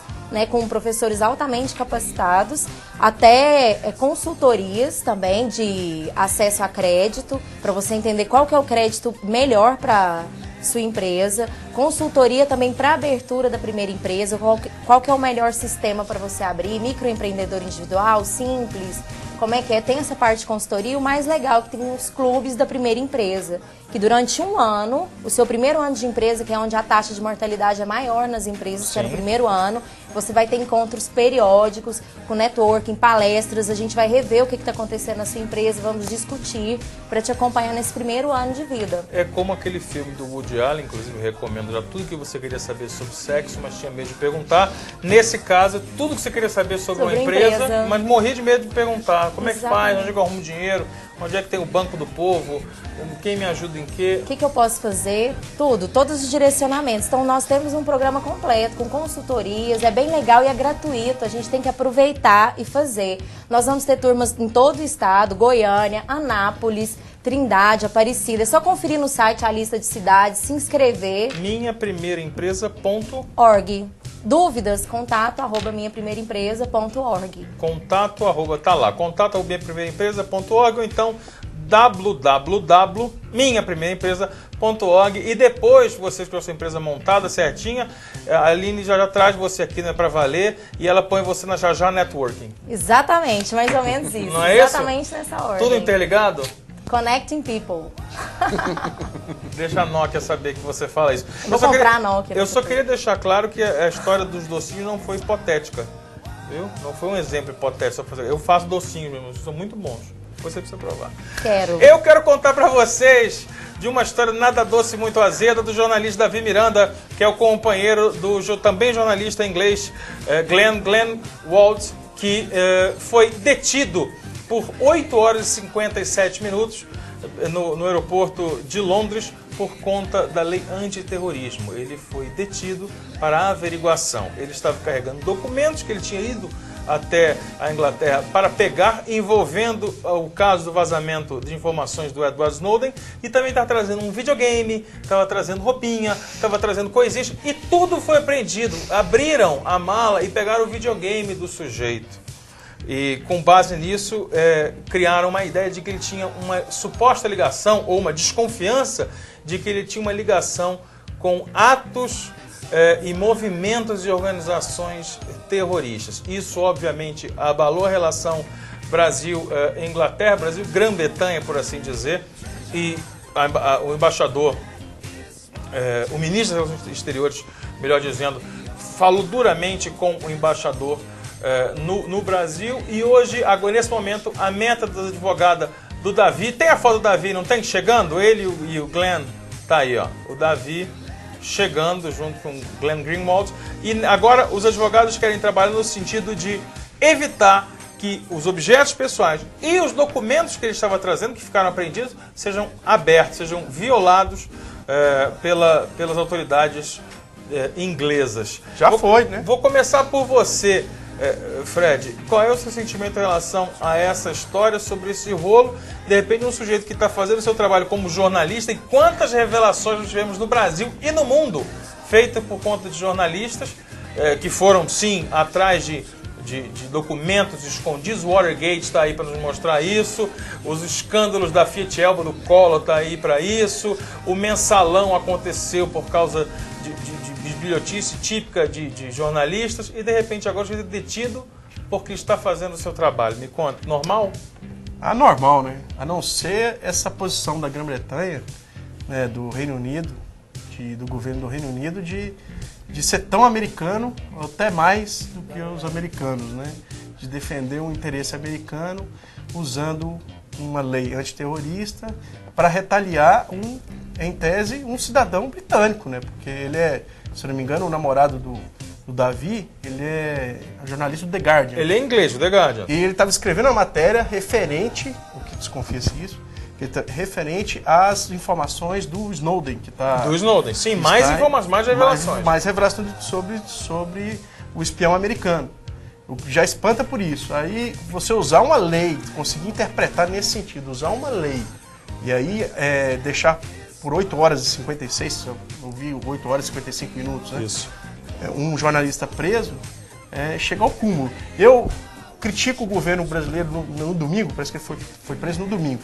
com professores altamente capacitados, até consultorias também de acesso a crédito, para você entender qual que é o crédito melhor para sua empresa, consultoria também para abertura da primeira empresa, qual que é o melhor sistema para você abrir, microempreendedor individual, simples, como é que é, tem essa parte de consultoria. O mais legal é que tem os clubes da primeira empresa, que durante um ano, o seu primeiro ano de empresa, que é onde a taxa de mortalidade é maior nas empresas, que é no primeiro ano, você vai ter encontros periódicos com networking, palestras, a gente vai rever o que está acontecendo na sua empresa, vamos discutir para te acompanhar nesse primeiro ano de vida. É como aquele filme do Woody Allen, inclusive eu recomendo já tudo que você queria saber sobre sexo, mas tinha medo de perguntar. Nesse caso, tudo que você queria saber sobre uma empresa, mas morria de medo de perguntar. Como é que faz? Onde é que eu arrumo dinheiro? Onde é que tem o Banco do Povo? Quem me ajuda em quê? O que eu posso fazer? Tudo, todos os direcionamentos. Então, nós temos um programa completo, com consultorias, é bem legal e é gratuito, a gente tem que aproveitar e fazer. Nós vamos ter turmas em todo o estado, Goiânia, Anápolis, Trindade, Aparecida. É só conferir no site a lista de cidades, se inscrever. Minhaprimeiraempresa.org. Dúvidas? contato@minhaprimeiraempresa.org. Tá lá, contato@minhaprimeiraempresa.org ou então www.minhaprimeiraempresa.org. E depois, vocês com a sua empresa montada, certinha, a Aline já traz você aqui, né, para valer, e ela põe você na Já Networking. Exatamente, mais ou menos isso. Não é exatamente isso? Nessa ordem. Tudo interligado? Connecting people. Deixa a Nokia saber que você fala isso. Vou comprar a Nokia. Eu só queria deixar claro que a história dos docinhos não foi hipotética. Viu? Não foi um exemplo hipotético. Eu faço docinhos mesmo, são muito bons. Você precisa provar. Eu quero contar pra vocês de uma história nada doce e muito azeda do jornalista Davi Miranda, que é o companheiro do também jornalista inglês Glenn Waltz, que foi detido por 8 horas e 57 minutos no aeroporto de Londres por conta da lei antiterrorismo. Ele foi detido para averiguação. Ele estava carregando documentos que ele tinha ido até a Inglaterra para pegar, envolvendo o caso do vazamento de informações do Edward Snowden, e também estava trazendo um videogame, estava trazendo roupinha, estava trazendo coisinhas, e tudo foi apreendido. Abriram a mala e pegaram o videogame do sujeito. E com base nisso, criaram uma ideia de que ele tinha uma suposta ligação, ou uma desconfiança de que ele tinha uma ligação com atos e movimentos e organizações terroristas. Isso, obviamente, abalou a relação Brasil-Inglaterra, Brasil-Grã-Bretanha, por assim dizer, e o embaixador, o ministro das Relações Exteriores, melhor dizendo, falou duramente com o embaixador no Brasil, e hoje, agora nesse momento, a meta da advogada do Davi, tem a foto do Davi, não tem? Chegando, ele e o Glenn, tá aí, ó, o Davi chegando junto com o Glenn Greenwald, e agora os advogados querem trabalhar no sentido de evitar que os objetos pessoais e os documentos que ele estava trazendo, que ficaram apreendidos, sejam abertos, sejam violados pelas autoridades inglesas. Foi, né? Vou começar por você, Fred, qual é o seu sentimento em relação a essa história, sobre esse rolo? De repente, um sujeito que está fazendo o seu trabalho como jornalista, e quantas revelações nós tivemos no Brasil e no mundo, feitas por conta de jornalistas, que foram, sim, atrás de documentos escondidos. O Watergate está aí para nos mostrar isso, os escândalos da Fiat Elba do Collor está aí para isso, o mensalão aconteceu por causa de bisbilhotice típica de jornalistas, e de repente agora está detido porque está fazendo o seu trabalho. Me conta, normal? Anormal, né? A não ser essa posição da Grã-Bretanha, né, do Reino Unido, do governo do Reino Unido, de ser tão americano, ou até mais do que os americanos, né? De defender um interesse americano usando uma lei antiterrorista para retaliar, em tese, um cidadão britânico, né? Porque ele é, se não me engano, o namorado do Davi, ele é jornalista do The Guardian. Ele é inglês, o The Guardian. E ele estava escrevendo uma matéria referente, o que desconfia-se isso, referente às informações do Snowden, que está... Do Snowden, sim, mais informações, mais revelações. Mais revelações sobre o espião americano. O que já espanta por isso. Aí você usar uma lei, conseguir interpretar nesse sentido, usar uma lei, e aí deixar por 8 horas e 56, eu vi 8 horas e 55 minutos, né? Isso. Um jornalista preso, chega ao cúmulo. Eu critico o governo brasileiro no domingo, parece que ele foi preso no domingo,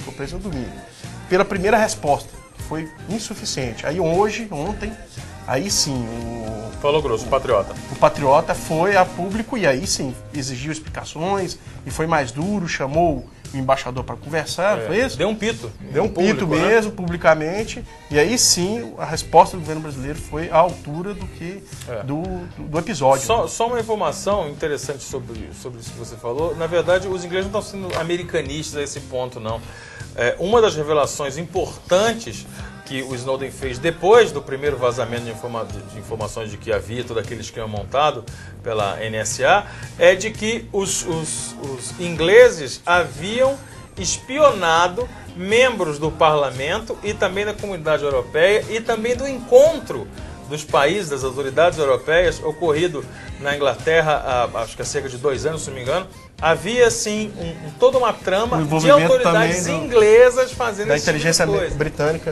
pela primeira resposta, que foi insuficiente. Aí ontem, aí sim, falou grosso, o Patriota. O Patriota foi a público e aí sim, exigiu explicações e foi mais duro, chamou o embaixador para conversar, foi isso? Deu um pito. Deu um pito mesmo, né? Publicamente, e aí sim, a resposta do governo brasileiro foi à altura do episódio. Só uma informação interessante sobre isso que você falou. Na verdade, os ingleses não estão sendo americanistas a esse ponto, não. Uma das revelações importantes que o Snowden fez depois do primeiro vazamento de informações de que havia todo aquele esquema montado pela NSA, é de que os ingleses haviam espionado membros do parlamento e também da comunidade europeia e também do encontro dos países, das autoridades europeias, ocorrido na Inglaterra acho que há cerca de 2 anos, se não me engano. Havia, sim, toda uma trama de autoridades inglesas fazendo da esse tipo de coisa. inteligência britânica.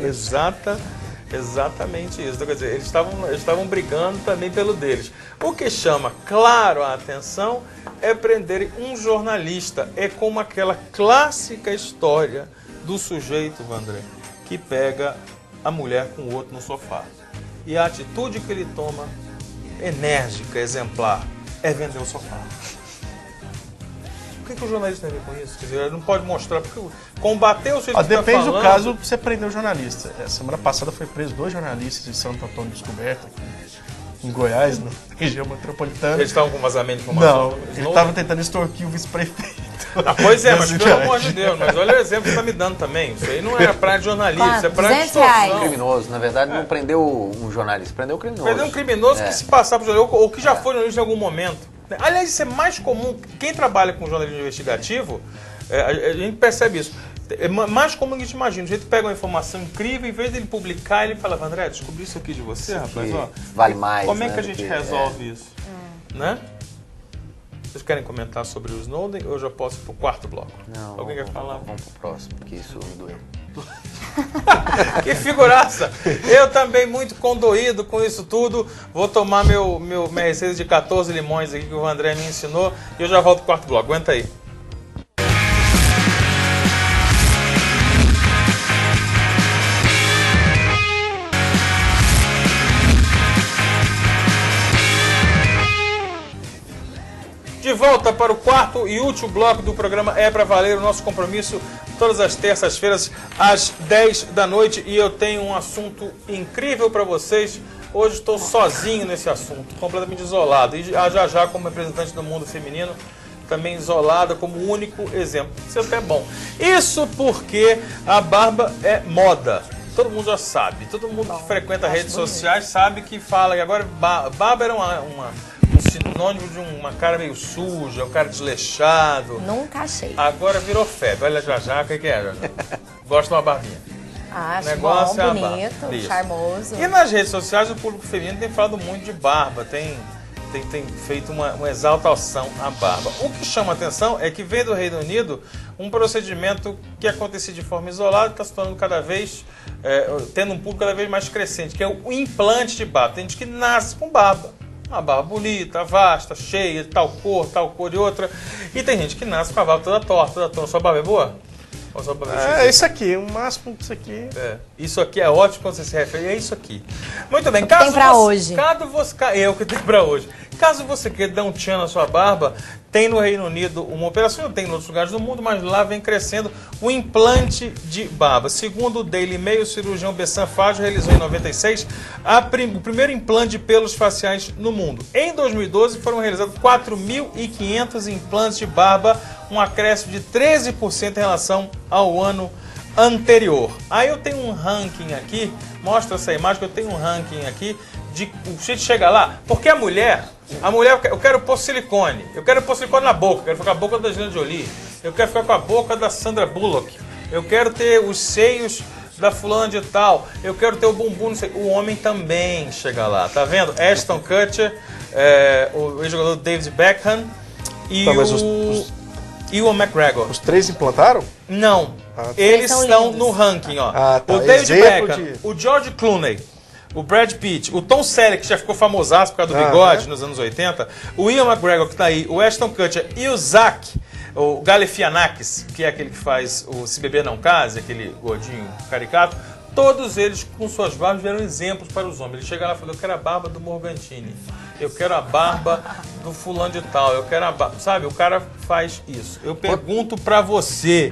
Exatamente isso. Então, quer dizer, eles estavam brigando também pelo deles. O que chama, claro, a atenção é prenderem um jornalista. É como aquela clássica história do sujeito, Vandré, que pega a mulher com o outro no sofá. E a atitude que ele toma, enérgica, exemplar, é vender o sofá. O que o jornalista tem a ver com isso? Quer dizer, ele não pode mostrar, porque combater o sujeito que está falando... Depende do caso que você prendeu o jornalista. Semana passada foi preso 2 jornalistas em Santo Antônio Descoberto, aqui em Goiás, na região metropolitana. Eles estavam com vazamento de informação? Não, eles estavam tentando extorquir o vice-prefeito. Pois é, mas pelo amor de Deus, mas olha o exemplo que você está me dando também. Isso aí não era praia de jornalista, isso é praia de extorsão. Criminoso, na verdade, não prendeu um jornalista, prendeu um criminoso. Prendeu um criminoso que se passar por jornalista, ou que já foi jornalista em algum momento. Aliás, isso é mais comum. Quem trabalha com jornalismo investigativo, a gente percebe isso. É mais comum que a gente imagina. O jeito pega uma informação incrível, em vez dele publicar, ele fala: André, descobri isso aqui de você, rapaz. Ó, vale mais. Como é que a gente resolve isso? Né? Vocês querem comentar sobre o Snowden ou eu já posso ir pro 4º bloco? Não. Alguém quer falar? Vamos pro próximo, porque isso me doeu. Que figuraça! Eu também muito condoído com isso tudo. Vou tomar minha receita de 14 limões aqui que o André me ensinou e eu já volto pro 4º bloco. Aguenta aí. De volta para o 4º e último bloco do programa É Pra Valer, o nosso compromisso todas as terças-feiras às 10 da noite, e eu tenho um assunto incrível para vocês. Hoje estou sozinho nesse assunto, completamente isolado, e já como representante do mundo feminino, também isolada como único exemplo. Isso é até bom. Isso porque a barba é moda. Todo mundo já sabe, todo mundo que frequenta redes sociais sabe que fala, e agora barba era um sinônimo de uma cara meio suja, um cara desleixado. Nunca achei. Agora virou febre. Olha a o que é, Jajá? Gosta de uma barbinha. Acho negócio bom, bonito, charmoso. E nas redes sociais o público feminino tem falado muito de barba. Tem tem feito uma exaltação à barba. O que chama a atenção é que vem do Reino Unido um procedimento que acontecia de forma isolada, está se tornando cada vez, tendo um público cada vez mais crescente, que é o implante de barba. Tem gente que nasce com barba. Uma barba bonita, vasta, cheia, tal cor de outra. E tem gente que nasce com a barba toda torta. Sua barba é boa? Ou sua barba É isso aqui, o máximo disso aqui. Isso aqui é ótimo quando você se refere. É isso aqui. Muito bem. Tem pra hoje. Eu que tenho pra hoje. Caso você queira dar um tchan na sua barba, tem no Reino Unido uma operação, não tem em outros lugares do mundo, mas lá vem crescendo o implante de barba. Segundo o Daily Mail, o cirurgião Bessan Fadjo realizou em 96 o primeiro implante de pelos faciais no mundo. Em 2012 foram realizados 4.500 implantes de barba, um acréscimo de 13% em relação ao ano anterior. Aí eu tenho um ranking aqui, mostra essa imagem que eu tenho um ranking aqui de o jeito chega lá, porque a mulher, eu quero pôr silicone na boca, eu quero ficar com a boca da Angelina Jolie, eu quero ficar com a boca da Sandra Bullock, eu quero ter os seios da fulana de tal, eu quero ter o bumbum, não sei. O homem também chega lá, tá vendo? Ashton Kutcher, o ex-jogador David Beckham e o McGregor. Os 3 implantaram? Não, eles estão no ranking, ó. Tá. O David Beckham, o George Clooney, o Brad Pitt, o Tom Selleck, que já ficou famosaço por causa do bigode nos anos 80, o Ian McGregor, que tá aí, o Ashton Kutcher e o o Galifianakis, que é aquele que faz o Se Beber Não Case, aquele gordinho caricato, todos eles com suas barbas vieram exemplos para os homens. Ele chega lá e fala, eu quero a barba do Morgantini, eu quero a barba do fulano de tal, eu quero a barba... Sabe, o cara faz isso. Eu pergunto para você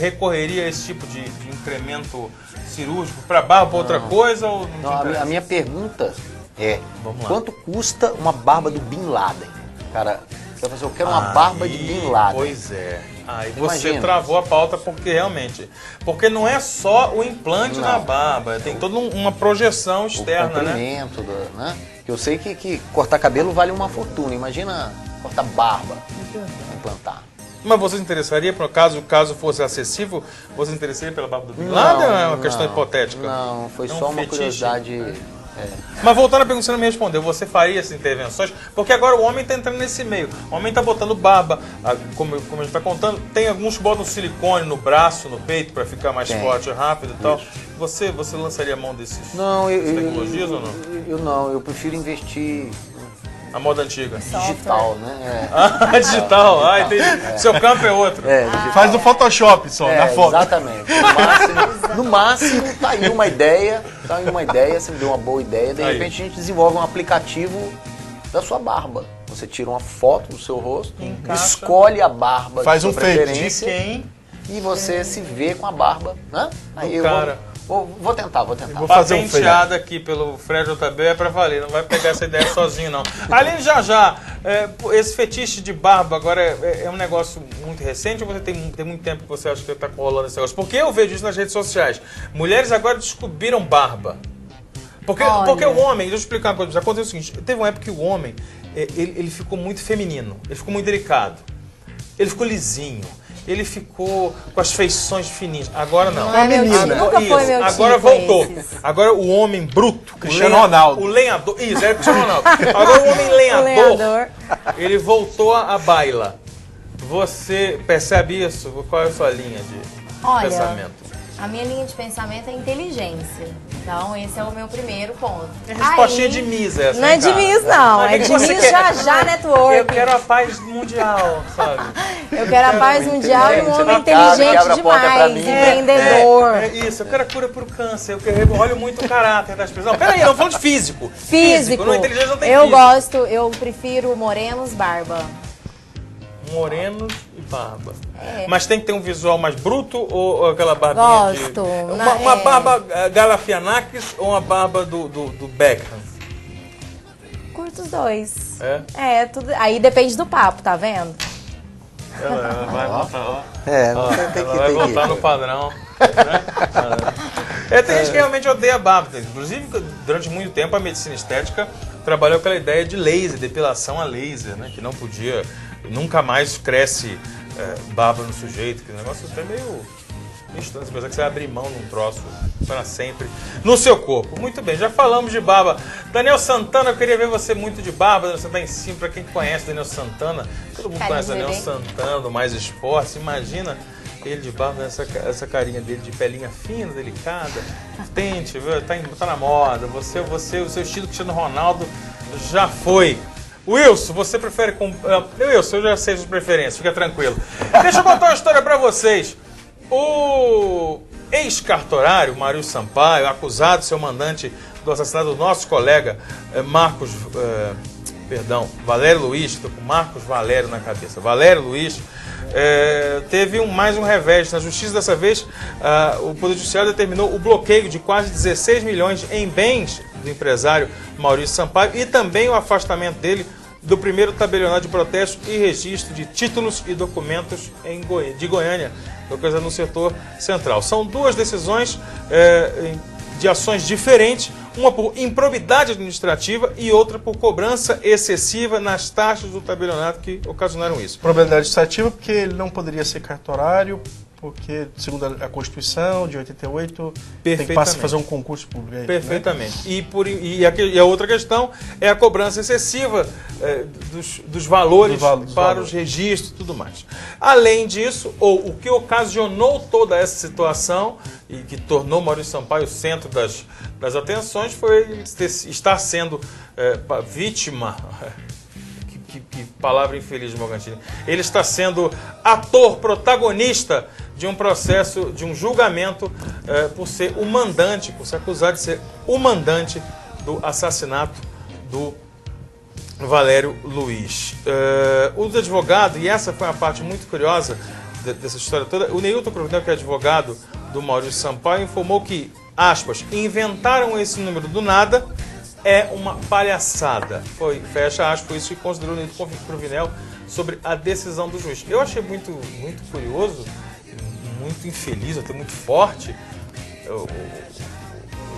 recorreria a esse tipo de incremento cirúrgico para barba ou outra coisa? Ou não a minha pergunta é, quanto custa uma barba do Bin Laden? Cara, eu quero uma barba de Bin Laden. Pois é. Aí você travou a pauta porque não é só o implante na barba, tem toda uma projeção externa, o comprimento, né? Eu sei que cortar cabelo vale uma fortuna, imagina cortar barba, implantar. Mas você se interessaria, por caso fosse acessível, você se interessaria pela barba do Bin Laden ou é uma questão hipotética? Não, foi só uma curiosidade. Mas voltando à pergunta, você não me respondeu. Você faria essas intervenções? Porque agora o homem está entrando nesse meio. O homem está botando barba, como a gente está contando. Tem alguns que botam silicone no braço, no peito, para ficar mais forte, rápido e tal. Você lançaria a mão desses tecnologias ou não? Eu prefiro investir... A moda antiga. Digital, né? Digital. Entendi. Seu campo é outro. Faz no Photoshop só, na foto. Exatamente. No máximo, tá aí uma ideia, você me deu uma boa ideia, de repente a gente desenvolve um aplicativo da sua barba. Você tira uma foto do seu rosto, escolhe a barba faz de um sua fake preferência de quem? E você se vê com a barba, né? Aí eu vou tentar. Vou fazer um patenteada aqui pelo Fred JB é pra valer, não vai pegar essa ideia sozinho não. Aline, já, esse fetiche de barba agora é um negócio muito recente ou você tem muito tempo que você acha que tá rolando esse negócio? Porque eu vejo isso nas redes sociais. Mulheres agora descobriram barba. Porque o homem, deixa eu explicar uma coisa, aconteceu o seguinte, teve uma época que o homem, ele ficou muito feminino, ele ficou muito delicado, ele ficou lisinho. Ele ficou com as feições fininhas. Agora não. Não é meu tipo, nunca foi meu agora tipo voltou. esses. Agora o homem bruto, Cristiano Ronaldo. O lenhador. Isso, era Cristiano Ronaldo. Agora o homem lenhador, ele voltou a baila. Você percebe isso? Qual é a sua linha de pensamento? A minha linha de pensamento é inteligência. Então, esse é o meu primeiro ponto. É respostinha de Miss essa. Não é de Miss, não. É de Miss Já Network. Eu quero a paz mundial, sabe? Eu quero a paz mundial e um homem inteligente demais, empreendedor. É isso, eu quero a cura pro câncer. Eu olho muito o caráter das pessoas. Não, peraí, eu não falo de físico. Físico. Não, inteligência não tem eu prefiro morenos, barba. Morenos e barba. Mas tem que ter um visual mais bruto ou aquela barbinha Gosto. Uma barba Galifianakis ou uma barba do Beckham? Curto os dois. Tudo. Aí depende do papo, tá vendo? Ela vai voltar, ó. Vai voltar no padrão. Tem gente que realmente odeia barba. Inclusive, durante muito tempo, a medicina estética trabalhou com aquela ideia de laser, depilação a laser, né? Que não podia... Nunca mais cresce barba no sujeito, que o negócio até meio instantes, coisa que você vai abrir mão num troço para sempre no seu corpo. Muito bem, já falamos de barba. Daniel Santana, eu queria ver você muito de barba. Você tá em cima, para quem conhece Daniel Santana, todo mundo conhece Daniel Santana, do Mais Esporte. Imagina ele de barba, essa carinha dele de pelinha fina, delicada. Tente, viu? Tá na moda. O seu estilo Cristiano Ronaldo já foi. Wilson, você prefere com... Wilson, eu já sei as preferências, fica tranquilo. Deixa eu contar uma história pra vocês. O ex-cartorário, Mário Sampaio, acusado de ser o mandante do assassinato do nosso colega Valério Luiz, estou com Marcos Valério na cabeça. Valério Luiz teve mais um revés. Na justiça dessa vez, o Poder Judiciário determinou o bloqueio de quase 16 milhões em bens do empresário Maurício Sampaio e também o afastamento dele do primeiro tabelionato de protesto e registro de títulos e documentos de Goiânia, localizado no setor central. São duas decisões de ações diferentes, uma por improbidade administrativa e outra por cobrança excessiva nas taxas do tabelionato que ocasionaram isso. Improbidade administrativa porque ele não poderia ser cartorário, porque, segundo a Constituição de 88, tem que fazer um concurso público. Aí, perfeitamente. Né? E a outra questão é a cobrança excessiva dos valores para os registros e tudo mais. Além disso, o que ocasionou toda essa situação e que tornou Maurício Sampaio o centro das atenções foi estar sendo vítima... Que palavra infeliz de Morgantini. Ele está sendo ator, protagonista de um processo, de um julgamento por ser o mandante, por ser acusado de ser o mandante do assassinato do Valério Luiz. O advogado, e essa foi uma parte muito curiosa dessa história toda, o Neilton Cruvinel, que é advogado do Maurício Sampaio, informou que, aspas, inventaram esse número do nada, é uma palhaçada. Fecha aspas, foi isso que considerou o Neilton Cruvinel sobre a decisão do juiz. Eu achei muito, muito curioso, muito infeliz, até muito forte, o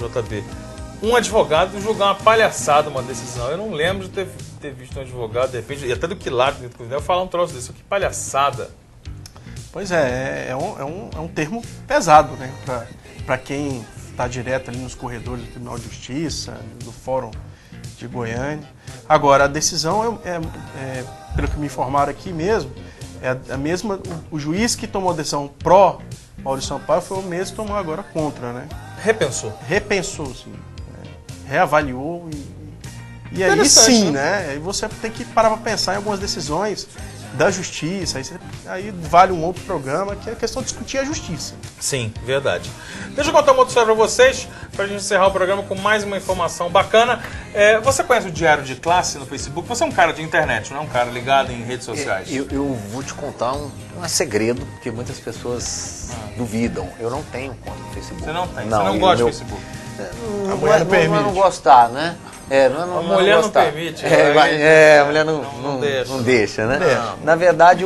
JB, um advogado julgar uma palhaçada, uma decisão. Eu não lembro de ter visto um advogado, de repente, e até do Quilato, do Neilton Cruvinel, falar um troço desse. Que palhaçada. Pois é um termo pesado, né? Para quem está direto ali nos corredores do Tribunal de Justiça, do Fórum de Goiânia. Agora, a decisão pelo que me informaram aqui mesmo, é a mesma. O juiz que tomou a decisão pró Maurício Sampaio foi o mesmo que tomou agora contra, né? Repensou, sim. Reavaliou e aí sim, né? Aí você tem que parar para pensar em algumas decisões da justiça, aí vale um outro programa, que é a questão de discutir a justiça. Sim, verdade. Deixa eu contar uma outra história para vocês, para a gente encerrar o programa com mais uma informação bacana. Você conhece o Diário de Classe no Facebook? Você é um cara de internet, não é um cara ligado em redes sociais? Eu vou te contar um segredo que muitas pessoas duvidam. Eu não tenho conta no Facebook. Você não tem? Você não gosta de Facebook? A mulher não permite. Não gostar, né? A mulher não permite. A mulher não deixa, né? Não. Na verdade,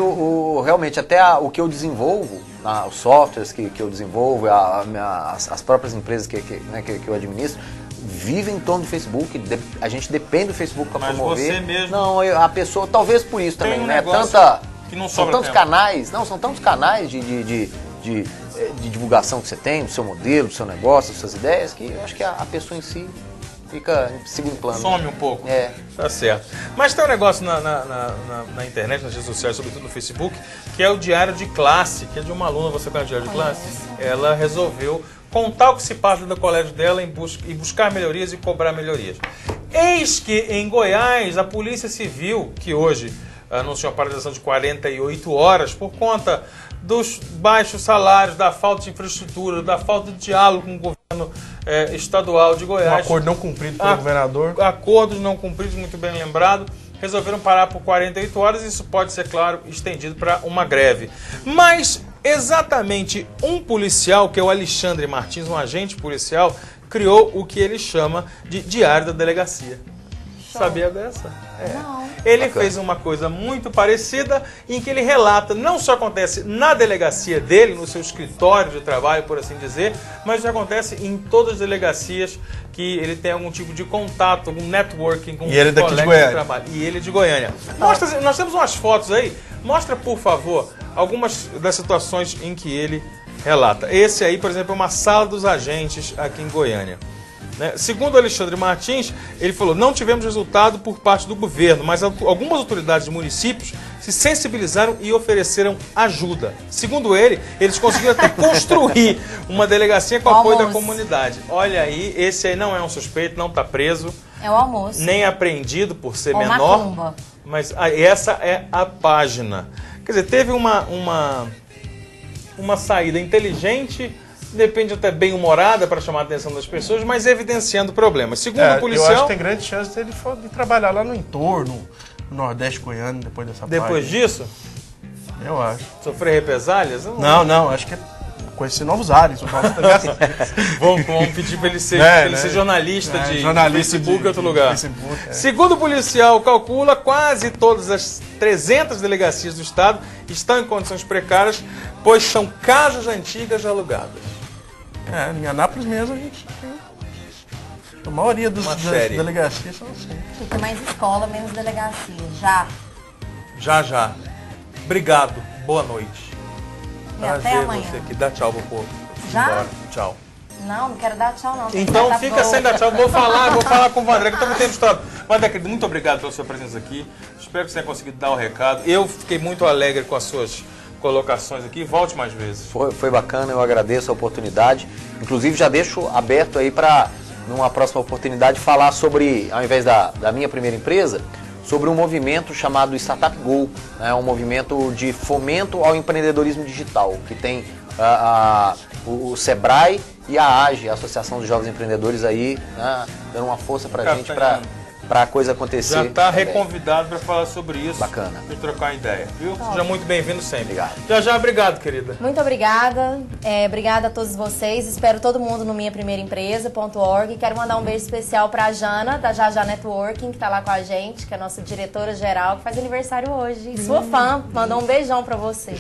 realmente, até o que eu desenvolvo, os softwares que eu desenvolvo, as próprias empresas que eu administro, vivem em torno do Facebook. A gente depende do Facebook para promover. Você mesmo... Não, a pessoa, talvez por isso também, né? Que não são tantos canais, são tantos canais de divulgação que você tem, do seu modelo, do seu negócio, das suas ideias, que eu acho que a pessoa em si fica em segundo plano. Some um pouco. Tá certo. Mas tem um negócio na internet, nas redes sociais, sobretudo no Facebook, que é o Diário de Classe, que é de uma aluna. Você conhece o Diário de Classe? Ela resolveu contar o que se passa no colégio dela e buscar melhorias e cobrar melhorias. Eis que em Goiás, a Polícia Civil, que hoje anunciou a paralisação de 48 horas por conta dos baixos salários, da falta de infraestrutura, da falta de diálogo com o governo estadual de Goiás. Um acordo não cumprido pelo governador. Acordos não cumpridos, muito bem lembrado. Resolveram parar por 48 horas e isso pode ser, claro, estendido para uma greve. Mas exatamente um policial, que é o Alexandre Martins, um agente policial, criou o que ele chama de Diário da Delegacia. Sabia dessa? Não. Ele fez uma coisa muito parecida, em que ele relata, não só acontece na delegacia dele, no seu escritório de trabalho, por assim dizer, mas já acontece em todas as delegacias que ele tem algum tipo de contato, algum networking com os colegas de trabalho. E ele é de Goiânia. Mostra, nós temos umas fotos aí. Mostra, por favor, algumas das situações em que ele relata. Esse aí, por exemplo, é uma sala dos agentes aqui em Goiânia. Né? Segundo Alexandre Martins, ele falou, não tivemos resultado por parte do governo, mas algumas autoridades de municípios se sensibilizaram e ofereceram ajuda. Segundo ele, eles conseguiram até construir uma delegacia com apoio da comunidade. Olha aí, esse aí não é um suspeito, não está preso. É o almoço. Nem apreendido por ser ou menor. Macumba. Mas essa é a página. Quer dizer, teve uma saída inteligente, depende até bem humorada para chamar a atenção das pessoas, mas evidenciando problemas. Segundo o policial... Eu acho que tem grande chance dele de trabalhar lá no entorno, no Nordeste goiano, depois dessa Depois disso, eu acho. sofrer represálias? Não, acho que é conhecer novos ares. Vamos pedir para ele ser, jornalista de Facebook em outro lugar. Segundo o policial, calcula, quase todas as 300 delegacias do estado estão em condições precárias, pois são casas antigas alugadas. Em Anápolis mesmo a gente tem... A maioria das delegacias são assim. Fica mais escola, menos delegacia. Já. Obrigado. Boa noite. E até amanhã. Você aqui. Dá tchau pro povo. Já? Embora. Tchau. Não quero dar tchau não. Então fica sem dar tchau. Vou falar com o Vandré, que eu também tenho história. Vandré, querido, muito obrigado pela sua presença aqui. Espero que você tenha conseguido dar o recado. Eu fiquei muito alegre com as suas colocações aqui. Volte mais vezes. Foi bacana, eu agradeço a oportunidade. Inclusive já deixo aberto aí para, numa próxima oportunidade, falar sobre, ao invés da minha primeira empresa, sobre um movimento chamado Startup Go, né? Um movimento de fomento ao empreendedorismo digital, que tem o Sebrae e a AGE, a Associação dos Jovens Empreendedores aí, né? Dando uma força pra gente, pra coisa acontecer. Já está reconvidado para falar sobre isso. Bacana. E trocar ideia, viu? Seja muito bem-vindo sempre. Obrigado. Já, obrigado, querida. Muito obrigada. Obrigada a todos vocês. Espero todo mundo no minhaprimeiraempresa.org. Quero mandar um beijo especial para a Jana, da Já Networking, que está lá com a gente, que é a nossa diretora-geral, que faz aniversário hoje. E sua fã. Mandou um beijão para você.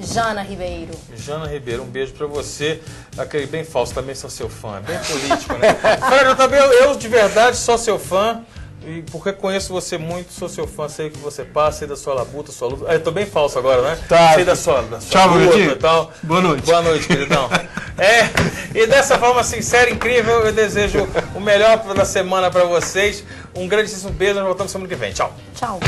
Jana Ribeiro. Jana Ribeiro, um beijo pra você. Aquele bem falso, também sou seu fã. É bem político, né? Fred, eu de verdade sou seu fã. E porque conheço você muito, sou seu fã, sei o que você passa, sei da sua labuta, sua luta. Eu tô bem falso agora, né? Tá. Sei da sua Tchau, luta e tal. Boa noite. Boa noite, queridão. E dessa forma sincera, incrível, eu desejo o melhor da semana pra vocês. Um grandíssimo beijo, nós voltamos semana que vem. Tchau. Tchau.